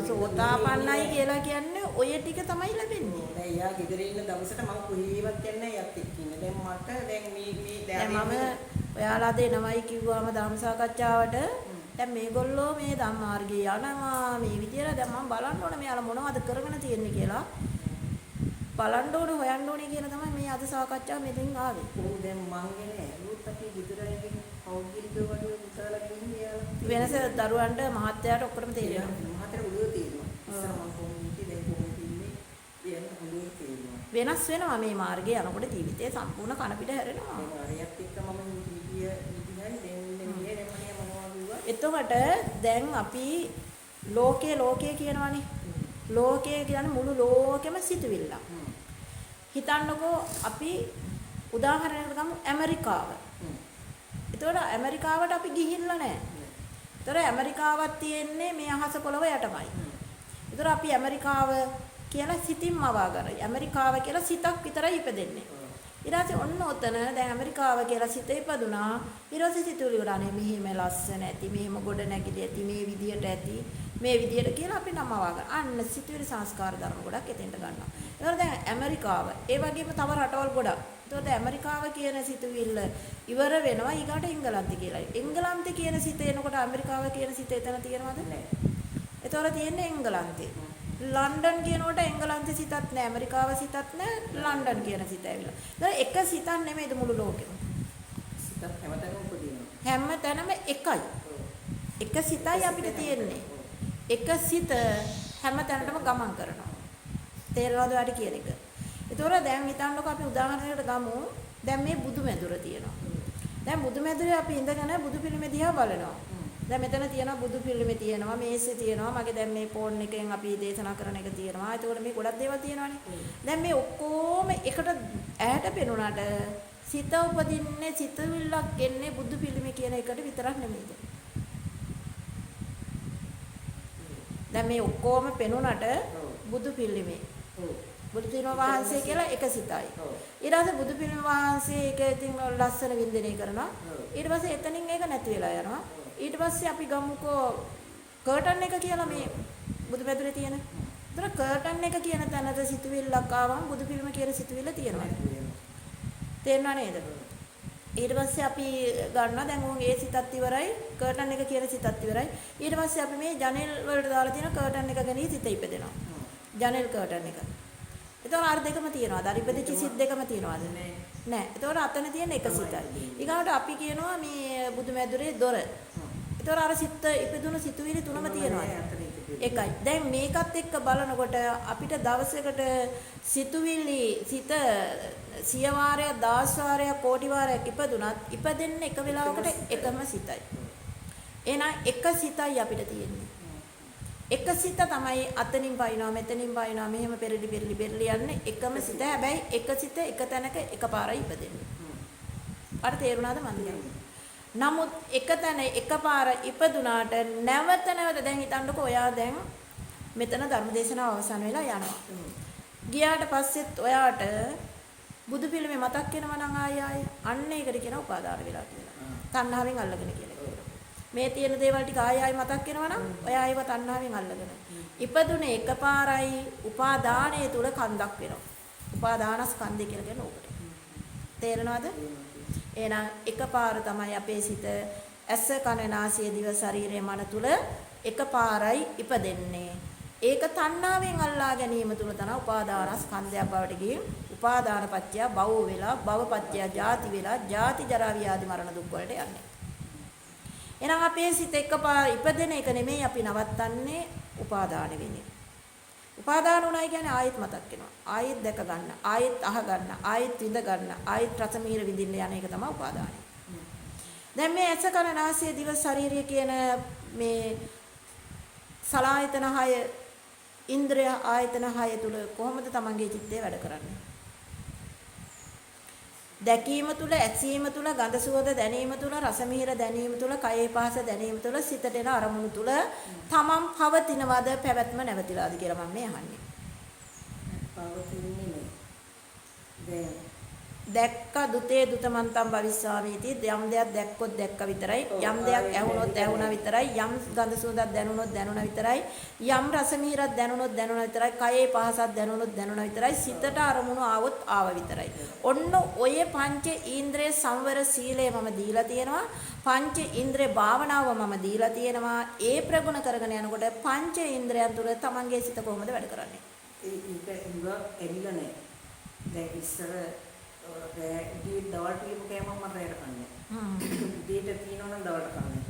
සෝතාපන්නයි කියලා කියන්නේ ඔය ටික තමයි ලැබෙන්නේ. දැන් යා ගෙදර ඉන්න දවසට මම කොහේවත් යන්නේ නැහැ යත් එක්ක ඉන්න. දැන් මට දැන් මේ දැන් මම ඔයාලා දෙනවයි කිව්වම ධම්ම සාකච්ඡාවට දැන් මේගොල්ලෝ මේ ධම්මාර්ගය යනවා මේ විදියට දැන් මම බලන්න ඕනේ මෙයාලා මොනවද කරගෙන තියෙන්නේ කියලා. බලන්න ඕනේ හොයන්න ඕනේ කියලා තමයි මේ අද සාකච්ඡාව මෙතෙන් ආවේ. ඔව් දැන් මං ගැන ඇහුවොත් අපි ගෙදරයින් පෞද්ගලිකව වගේ පුතාලා කියන්නේ යාලා වෙනස දරුවන්ට මහත්යාට ඔක්කොටම තේරෙනවා. මහතර උඩුව තියෙනවා. ඉස්සර මම කොහොමද දැන් කොහොමද ඉන්නේ කියන උඩුව තියෙනවා. වෙනස් වෙනවා මේ මාර්ගය යනකොට ජීවිතේ සම්පූර්ණ කන පිට හැරෙනවා. ඒ මාර්ගයත් එක්ක මම විදිය විදිහයි දැන් මොනවා කිව්වා. එතකොට දැන් අපි ලෝකේ කියනවනේ. ලෝකය කියන්නේ මුළු ලෝකෙම සිතුවිල්ල. හිතන්නකෝ අපි උදාහරණයකට ගමු ඇමරිකාව. එතකොට ඇමරිකාවට අපි ගිහිල්ලා නැහැ. ඒතර ඇමරිකාවක් තියෙන්නේ මේ අහස පොළව යටමයි. ඒතර අපි ඇමරිකාව කියලා සිතින්ම වාගරයි. ඇමරිකාව කියලා සිතක් විතරයි ඉපදෙන්නේ. ඊට පස්සේ ඔන්න ඔතන දැන් ඇමරිකාව කියලා සිත ඉපදුනා. ඊට පස්සේ සිතුවිලි වල අනේ මෙහෙම ලස්සන ඇති, මෙහෙම ගොඩ නැගිලි ඇති, මේ විදියට ඇති, මේ විදියට කියලා අපි නම වාගන. අන්න සිතුවිලි සංස්කාර ධර්ම ගොඩක් එතෙන්ට ගන්නවා. ඒතර දැන් ඇමරිකාව, ඒ වගේම තව රටවල් ගොඩක් එතකොට ඇමරිකාව කියන සිතුවිල්ල ඉවර වෙනවා ඊගාට එංගලන්තය කියලා. එංගලන්තය කියන සිත එනකොට ඇමරිකාව කියන සිත එතන තියෙනවද? නැහැ. එතකොට තියෙන්නේ එංගලන්තේ. ලන්ඩන් කියනකොට එංගලන්තේ සිතත් නැහැ, ඇමරිකාව සිතත් නැහැ, ලන්ඩන් කියන සිත ඇවිල්ලා. ඒක එක සිතක් නෙමෙයිද මුළු ලෝකෙම? සිතක් හැමතැනම උපදිනවා. හැමතැනම එකයි. එක සිතයි අපිට තියෙන්නේ. එක සිත හැමතැනටම ගමන් කරනවා. තේරෙනවද වැඩි කියන එක? ඒතකොට දැන් හිතන්නකො අපි උදාහරණයකට ගමු. දැන් මේ බුදු මැදුර තියෙනවා. දැන් බුදු මැදුරේ අපි ඉඳගෙන බුදු පිළිමේ දිහා බලනවා. දැන් මෙතන තියෙනවා බුදු පිළිමේ තියෙනවා, මේසෙ තියෙනවා, මගේ දැන් මේ ෆෝන් එකෙන් අපි දේශනා කරන එක තියෙනවා. ඒතකොට මේ ගොඩක් දේවල් තියෙනවානේ. දැන් මේ ඔක්කොම එකට ඈට පෙනුනට සිත උපදින්නේ සිතවිල්ලක් එන්නේ බුදු පිළිමේ කියන එකට විතරක් නෙමෙයිද? දැන් මේ ඔක්කොම පෙනුනට බුදු පිළිමේ බුදු පිළිම වහන්සේ කියලා එක සිතයි. ඊට පස්සේ බුදු පිළිම වහන්සේ ඒක ඉතින් ලස්සන වින්දනය කරනවා. ඊට පස්සේ එතනින් ඒක නැති වෙලා යනවා. ඊට පස්සේ අපි ගමුකෝ කර්ටන් එක කියලා මේ බුදු මැදුරේ තියෙන. ඒතර කර්ටන් එක කියන තැනට සිතුවිල්ලක් ආවම බුදු පිළිම කියන සිතුවිල්ල තියෙනවා. තේරුණා නේද? ඊට පස්සේ අපි ගන්නවා දැන් උන් ඒ සිතත් ඉවරයි, කර්ටන් එක කියන සිතත් ඉවරයි. ඊට පස්සේ අපි මේ ජනෙල් වලට දාලා තියෙන කර්ටන් එක ගැන සිත ඉපදෙනවා. ජනෙල් කර්ටන් එක. ඒතකොට අර දෙකම තියෙනවද? අර ඉපදිච්ච සිත් දෙකම තියෙනවද? නෑ. ඒතකොට අතන තියෙන එක සිතයි. ඊගාවට අපි කියනවා මේ බුදු මැදුරේ දොර. ඒතකොට අර සිත් ඉපදුණු සිතුවිලි තුනම තියෙනවද? එකයි. දැන් මේකත් එක්ක බලනකොට අපිට දවසකට සිතුවිලි සිත 100 වාරයක් 10 වාරයක් කෝටි වාරයක් ඉපදුනත් ඉපදෙන්න එක වෙලාවකට එකම සිතයි. එහෙනම් එක සිතයි අපිට තියෙන්නේ. එක සිත තමයි අතනින් පයින්නවා මෙතනින් පයින්නවා මෙහෙම පෙරලි යන්නේ එකම සිත. හැබැයි එක සිත එක තැනක එකපාරයි ඉපදෙන්නේ. අර තේරුණාද මන්ද? නමුත් එක තැන එකපාර ඉපදුනාට නැවත දැන් හිතන්නකෝ ඔයා දැන් මෙතන ධර්මදේශනාව අවසන් වෙලා යනවා. ගියාට පස්සෙත් ඔයාට බුදු පිළිමේ මතක් වෙනවා නම් ආය අන්න ඒකට කියන උපාදාන වෙලා කියලා. තණ්හාවෙන් අල්ලගෙන කියලා. මේ තියෙන දේවල් ටික ආය මතක් වෙනවා නම් ඔයා ඒව තණ්හාවෙන් අල්ලගෙන. ඉපදුනේ එකපාරයි උපාදානයේ තුල කන්දක් වෙනවා. උපාදානස්කන්ධය කියලා කියන ඕකට. තේරෙනවද? එහෙනම් එකපාර තමයි අපේ සිත ඇස කන නාසය දිව ශරීරය මන තුල එකපාරයි ඉපදෙන්නේ. ඒක තණ්හාවෙන් අල්ලා ගැනීම තුල තමයි උපාදානස්කන්ධයක් බවට ගිහින් උපාදාන පත්‍ය භව වෙලා භව පත්‍ය ජාති වෙලා ජාති ජරා ව්‍යාධි මරණ දුක් වලට යන්නේ. එහෙනම් අපේ සිත එකපාර ඉපදෙන එක නෙමෙයි අපි නවත්තන්නේ උපාදාන වෙන්නේ. උපාදාන උනායි කියන්නේ ආයෙත් මතක් වෙනවා. ආයෙත් දැක ගන්න, ආයෙත් අහ ගන්න, ආයෙත් විඳ ගන්න, ආයෙත් රස මිහිර විඳින්න යන එක තමයි උපාදානය. දැන් මේ ඇස කන නාසය දිව ශරීරය කියන මේ සලායතන 6 ඉන්ද්‍රිය ආයතන 6 තුල කොහොමද තමන්ගේ චිත්තය වැඩ කරන්නේ? දැකීම තුල, ඇසීම තුල, ගඳ සුවඳ දැනීම තුල, රස මිහිර දැනීම තුල, කයේ පහස දැනීම තුල, සිතට එන අරමුණු තුල තමන් පවතිනවද පැවැත්ම නැවතිලාද කියලා මම මේ අහන්නේ. පවතින්නේ නෑ. දැක්ක දුතේ දුතමන්තම් භවිස්සාමීති යම් දෙයක් දැක්කොත් දැක්ක විතරයි, යම් දෙයක් ඇහුනොත් ඇහුණා විතරයි, යම් ගඳ සුවඳක් දැනුනොත් දැනුණා විතරයි, යම් රස මිහිරක් දැනුනොත් දැනුණා විතරයි, කයේ පහසක් දැනුනොත් දැනුණා විතරයි, සිතට අරමුණු ආවොත් ආව විතරයි. ඔන්න ඔය පංච ඉන්ද්‍රිය සංවර සීලය මම දීලා තියෙනවා. පංච ඉන්ද්‍රිය භාවනාව මම දීලා තියෙනවා. ඒ ප්‍රගුණ කරගෙන යනකොට පංච ඉන්ද්‍රියන් තුල තමන්ගේ සිත කොහොමද වැඩ කරන්නේ? ඒක එවිලා නෑ. දැන් ඉස්සර දී දවල්ට කියපු කෑම මම රැයට කන්නේ. දෙයට තියෙනවා නම් දවල්ට කන්නේ.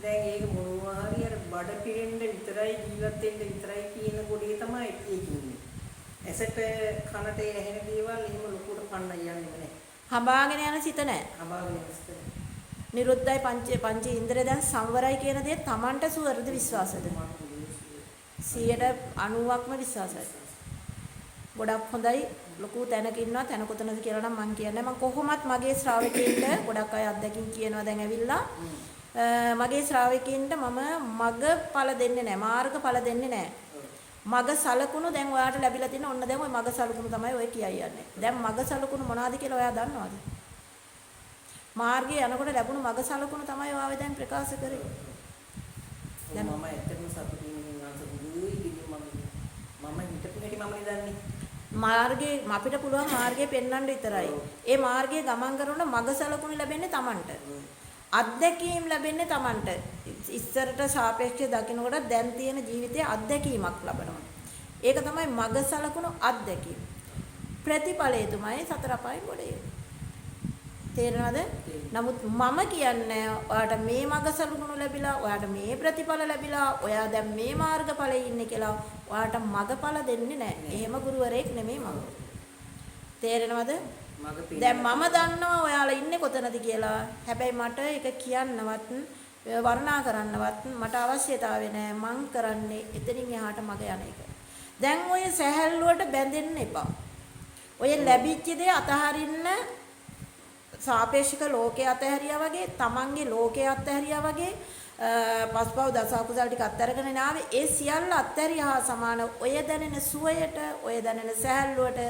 දැන් ඒක මොනවා හරි අර බඩ පිරෙන්න විතරයි ජීවත් වෙන්න විතරයි කියන කොටේ තමයි ඒක ඉන්නේ. ඇසට කනට ඇහෙන දේවල් එහෙම ලොකුට පන්න යන්නේ නැහැ. හඹාගෙන යන සිත නැහැ. හඹාගෙන යන සිත නැහැ. නිරුද්ධයි පංච ඉන්ද්‍රිය දැන් සංවරයි කියන දේ Tamanට සුවරද විශ්වාසද? 90%ක්ම විශ්වාසයි. ගොඩක් හොඳයි. ලොකු තැනක ඉන්නවා තැන කොතනද කියලා නම් මම කියන්නේ මම කොහොමත් මගේ ශ්‍රාවකයන්ට ගොඩක් අය අත්දැකීම් කියනවා දැන් ඇවිල්ලා මගේ ශ්‍රාවකයන්ට මම මගඵල දෙන්නේ නැහැ මාර්ගඵල දෙන්නේ නැහැ මග සලකුණු දැන් ඔයාලට ලැබිලා තියෙන ඔන්න දැන් ওই මග සලකුණු තමයි ඔය කියයි යන්නේ දැන් මග සලකුණු මොනවද කියලා ඔයා දන්නවද මාර්ගයේ යනකොට ලැබුණු මග සලකුණු තමයි ඔයාව දැන් ප්‍රකාශ කරේ දැන් මම ඇත්තටම සතුටින් මම හිතපු හැටි මම දන්නේ මාර්ගේ අපිට පුළුවන් මාර්ගය පෙන්වන්න විතරයි. ඒ මාර්ගයේ ගමන් කරනකොට මග සලකුණු ලැබෙන්නේ Tamanට. අත්දැකීම් ලැබෙන්නේ Tamanට. ඉස්සරට සාපේක්ෂව දකින්නකොට දැන් තියෙන ජීවිතයේ අත්දැකීමක් ලබනවා. ඒක තමයි මග සලකුණු අත්දැකීම. ප්‍රතිඵලය තමයි සතර අපායෙන් ගොඩේ. තේරෙනවද? නමුත් මම කියන්නේ ඔයාට මේ මග සලකුණු ලැබිලා, ඔයාට මේ ප්‍රතිඵල ලැබිලා, ඔයා දැන් මේ මාර්ගඵලයේ ඉන්නේ කියලා ඔයාට මගඵල දෙන්නේ නැහැ. එහෙම ගුරුවරයෙක් නෙමෙයි මම. තේරෙනවද? දැන් මම දන්නවා ඔයාලා ඉන්නේ කොතනද කියලා. හැබැයි මට ඒක කියන්නවත් වර්ණනා කරන්නවත් මට අවශ්‍යතාවය නැහැ. මං කරන්නේ එතනින් එහාට මග යන එක. දැන් ඔය සැහැල්ලුවට බැඳෙන්න එපා. ඔය ලැබිච්ච දේ අතහරින්න සාපේක්ෂක ලෝකයේ අතහැරියා වගේ, තමන්ගේ ලෝකයේ අතහැරියා වගේ පස්පව් දස අකුසල් ටික අත්හැරගෙන නාවේ ඒ සියල්ල අත්හැරියා සමාන ඔය දැනෙන සුවයට, ඔය දැනෙන සැහැල්ලුවට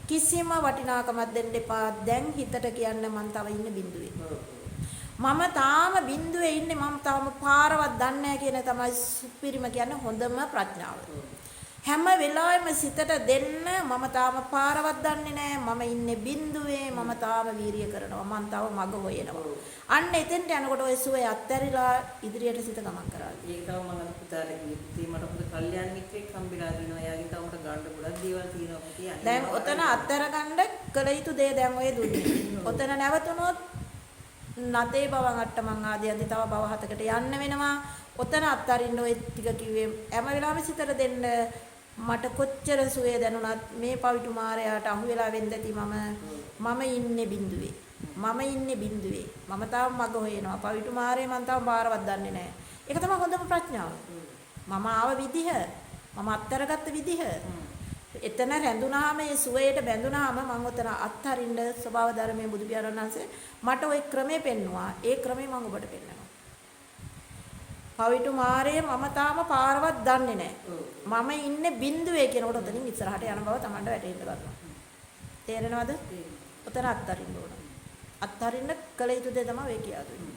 කිසිම වටිනාකමක් දෙන්න එපා. දැන් හිතට කියන්න මං තව ඉන්නේ බිඳුවේ. මම තාම බිඳුවේ ඉන්නේ, මම තාම පාරවත් දන්නේ නැහැ කියන තමයි සුපිරිම කියන්නේ හොඳම ප්‍රඥාව. හැම වෙලාවෙම සිතට දෙන්න මම තාම පාරවත් දන්නේ නැහැ, මම ඉන්නේ බිඳුවේ, මම තාම වීරිය කරනවා, මම තව මග හොයනවා. අන්න එතෙන්ට යනකොට ඔය සුවේ අත්හැරිලා ඉදිරියට සිත ගමන් කරා. ඒක තව මම අර පුතාට කිව්වේ මට පොඩි කල්යාණ මිත්‍රෙක් හම්බෙලා දිනවා. එයාගෙන් තව මට ගන්න ගොඩක් දේවල් තියෙනවා කියන්නේ. දැන් ඔතන අත්හැර ගන්න කළ යුතු දේ දැන් ඔය දුන්නේ. ඔතන නැවතුනොත් නතේ බවන් අට්ටමං ආදී අදී තව බව හතකට යන්න වෙනවා. ඔතන අත්හරින්න ඔය ටික කිව්වේ හැම වෙලාවෙම සිතට දෙන්න. මට කොච්චර සුවේ දැනුණත් මේ පවිතු මාරයාට අහු වෙලා වෙන්නදී මම ඉන්නේ බිඳුවේ. මම ඉන්නේ බිඳුවේ. මම තාම මග හොයනවා. පවිතු මාරේ මම තාම බාරවත් දන්නේ නැහැ. ඒක තමයි හොඳම ප්‍රඥාව. මම ආව විදිහ, මම අත්තරගත්ත විදිහ. එතන රැඳුනාම ඒ සුවයට බැඳුනාම මම ඔතන අත්හරින්න ස්වභාව ධර්මයේ බුදු පියාණන් වහන්සේ මට ওই ක්‍රමේ පෙන්නවා. ඒ ක්‍රමේ මම ඔබට පෙන්නනවා. පවිතු මාරේ මම තාම පාරවත් දන්නේ නැහැ. මම ඉන්නේ බිඳුවේ කියනකොට ඔතනින් ඉස්සරහට යන බව Tamanට වැටහෙන්න ගන්නවා. තේරෙනවද? ඔතන අත්හරින්න ඕන. අත්හරින්න කල යුතු දේ තමයි ඔය කියා දුන්නේ.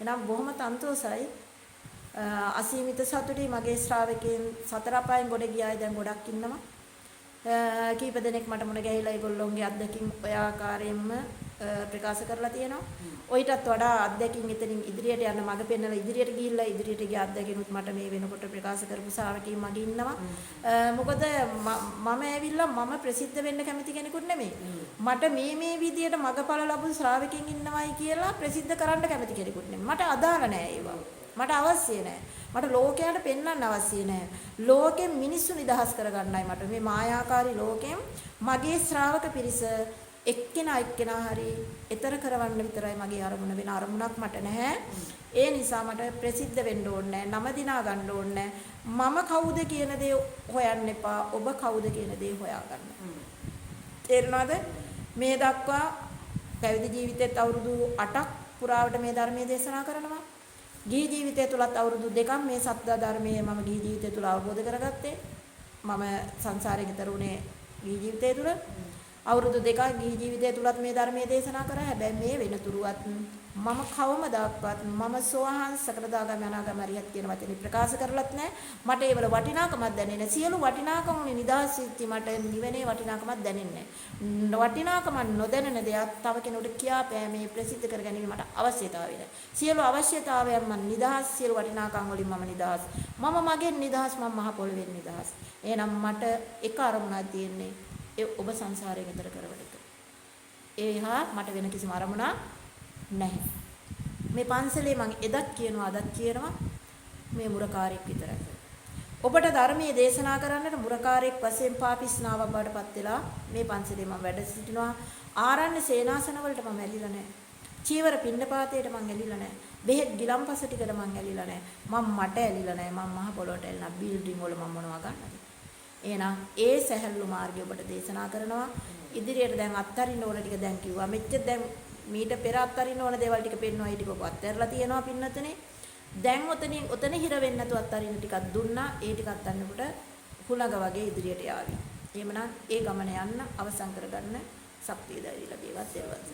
එහෙනම් බොහොම සන්තෝසයි. අසීමිත සතුටුයි මගේ ශ්‍රාවකයන් සතර අපායන් ගොඩ ගියායි දැන් ගොඩක් ඉන්නවා. කීප දෙනෙක් මට මුණ ගැහිලා ඒගොල්ලෝගේ අත්දැකීම් ඔය ආකාරයෙන්ම ප්‍රකාශ කරලා තියෙනවා. ඔයිටත් වඩා අත්දැකීම් එතනින් ඉදිරියට යන මඟ පෙන්නලා ඉදිරියට ගිහිල්ලා ඉදිරියට ගිය අත්දැකීමුත් මට මේ වෙනකොට ප්‍රකාශ කරපු ශ්‍රාවකයන් මගේ ඉන්නවා. මොකද මම ඇවිල්ලා මම ප්‍රසිද්ධ වෙන්න කැමති කෙනෙකුත් නෙමෙයි. මට මේ විදියට මඟඵල ලැබුණු ශ්‍රාවකයන් ඉන්නවයි කියලා ප්‍රසිද්ධ කරන්න කැමති කෙනෙකුත් නෙමෙයි. මට අදාළ නෑ ඒවා. මට අවශ්‍ය නෑ. මට ලෝකයට පෙන්වන්න අවශ්‍ය නෑ. ලෝකෙන් මිනිස්සු නිදහස් කරගන්නයි මට මේ මායාකාරී ලෝකෙන් මගේ ශ්‍රාවක පිරිස එක්කෙනා හරි ඊතර කරවන්න විතරයි මගේ අරමුණ. වෙන අරමුණක් මට නැහැ. ඒ නිසා මට ප්‍රසිද්ධ වෙන්න ඕනේ නැහැ. නම දිනා ගන්න ඕනේ නැහැ. මම කවුද කියන දේ හොයන්න එපා. ඔබ කවුද කියන දේ හොයාගන්න. තේරෙනවද? මේ දක්වා පැවිදි ජීවිතෙත් අවුරුදු 8ක් පුරාවට මේ ධර්මයේ දේශනා කරනවා. ගිහි ජීවිතය තුලත් අවුරුදු 2ක් මේ සත්‍ය ධර්මයේ මම ගිහි ජීවිතය තුල අවබෝධ කරගත්තේ. මම සංසාරයෙන් ඈතර වුණේ ගිහි ජීවිතය තුල. අවුරුදු 2ක් ගිහි ජීවිතය තුලත් මේ ධර්මයේ දේශනා කරා. හැබැයි මේ වෙනතුරුවත් මම කවමදාක්වත් මම සෝවාන් සකලදාගාමී අනාගාමී අරියත් කියන වචනේ ප්‍රකාශ කරලත් නැහැ. මට ඒවල වටිනාකමක් දැනෙන්නේ නැහැ. සියලු වටිනාකම් උනේ නිදහස් වෙච්චි මට නිවනේ වටිනාකමක් දැනෙන්නේ නැහැ. වටිනාකම නොදැනෙන දෙයක් තව කෙනෙකුට කියාපෑමේ ප්‍රසිද්ධ කර ගැනීම මට අවශ්‍යතාවය නැහැ. සියලු අවශ්‍යතාවයන් මම නිදහස්, සියලු වටිනාකම් වලින් මම නිදහස්. මම මගෙන් නිදහස්, මම මහ පොළවෙන් නිදහස්. එහෙනම් මට එක අරමුණක් තියෙන්නේ ඒ ඔබ සංසාරයෙන් ඈතර කරවන එක. ඒහා මට වෙන කිසිම අරමුණක් නැහැ. මේ පන්සලේ මම එදත් කියනවා අදත් කියනවා මේ මුරකාරයෙක් විතරයි. ඔබට ධර්මයේ දේශනා කරන්නට මුරකාරයෙක් වශයෙන් පාපිස්නාව බවටපත් වෙලා මේ පන්සලේ මම වැඩ සිටිනවා. ආරණ්‍ය සේනාසන වලට මම ඇලිලා නැහැ. චීවර පින්නපාතයට මම ඇලිලා නැහැ. බෙහෙත් ගිලම්පස ටිකට මම ඇලිලා නැහැ. මම මට ඇලිලා නැහැ. මම මහ පොළොවට ඇලිලා බිල්ඩින් වල මම මොනවා ගන්නද? එහෙනම් ඒ සැහැල්ලු මාර්ගය ඔබට දේශනා කරනවා. ඉදිරියට දැන් අත්හරින්න ඕන ටික දැන් කිව්වා. මෙච්චර දැන් මීට පෙර අත්හරින්න ඕන දේවල් ටික පෙන්නවා. ඊට ඔබ අත්හැරලා තියෙනවා පින්නතනේ. දැන් ඔතන හිර වෙන්නේ නැතුව අත්හරින්න ටිකක් දුන්නා. ඒ ටික අත්හරිනකොට හුලඟ වගේ ඉදිරියට යාවි. එහෙමනම් ඒ ගමන යන්න අවසන් කරගන්න ශක්තිය දැරිලා බේවත් දේවත්.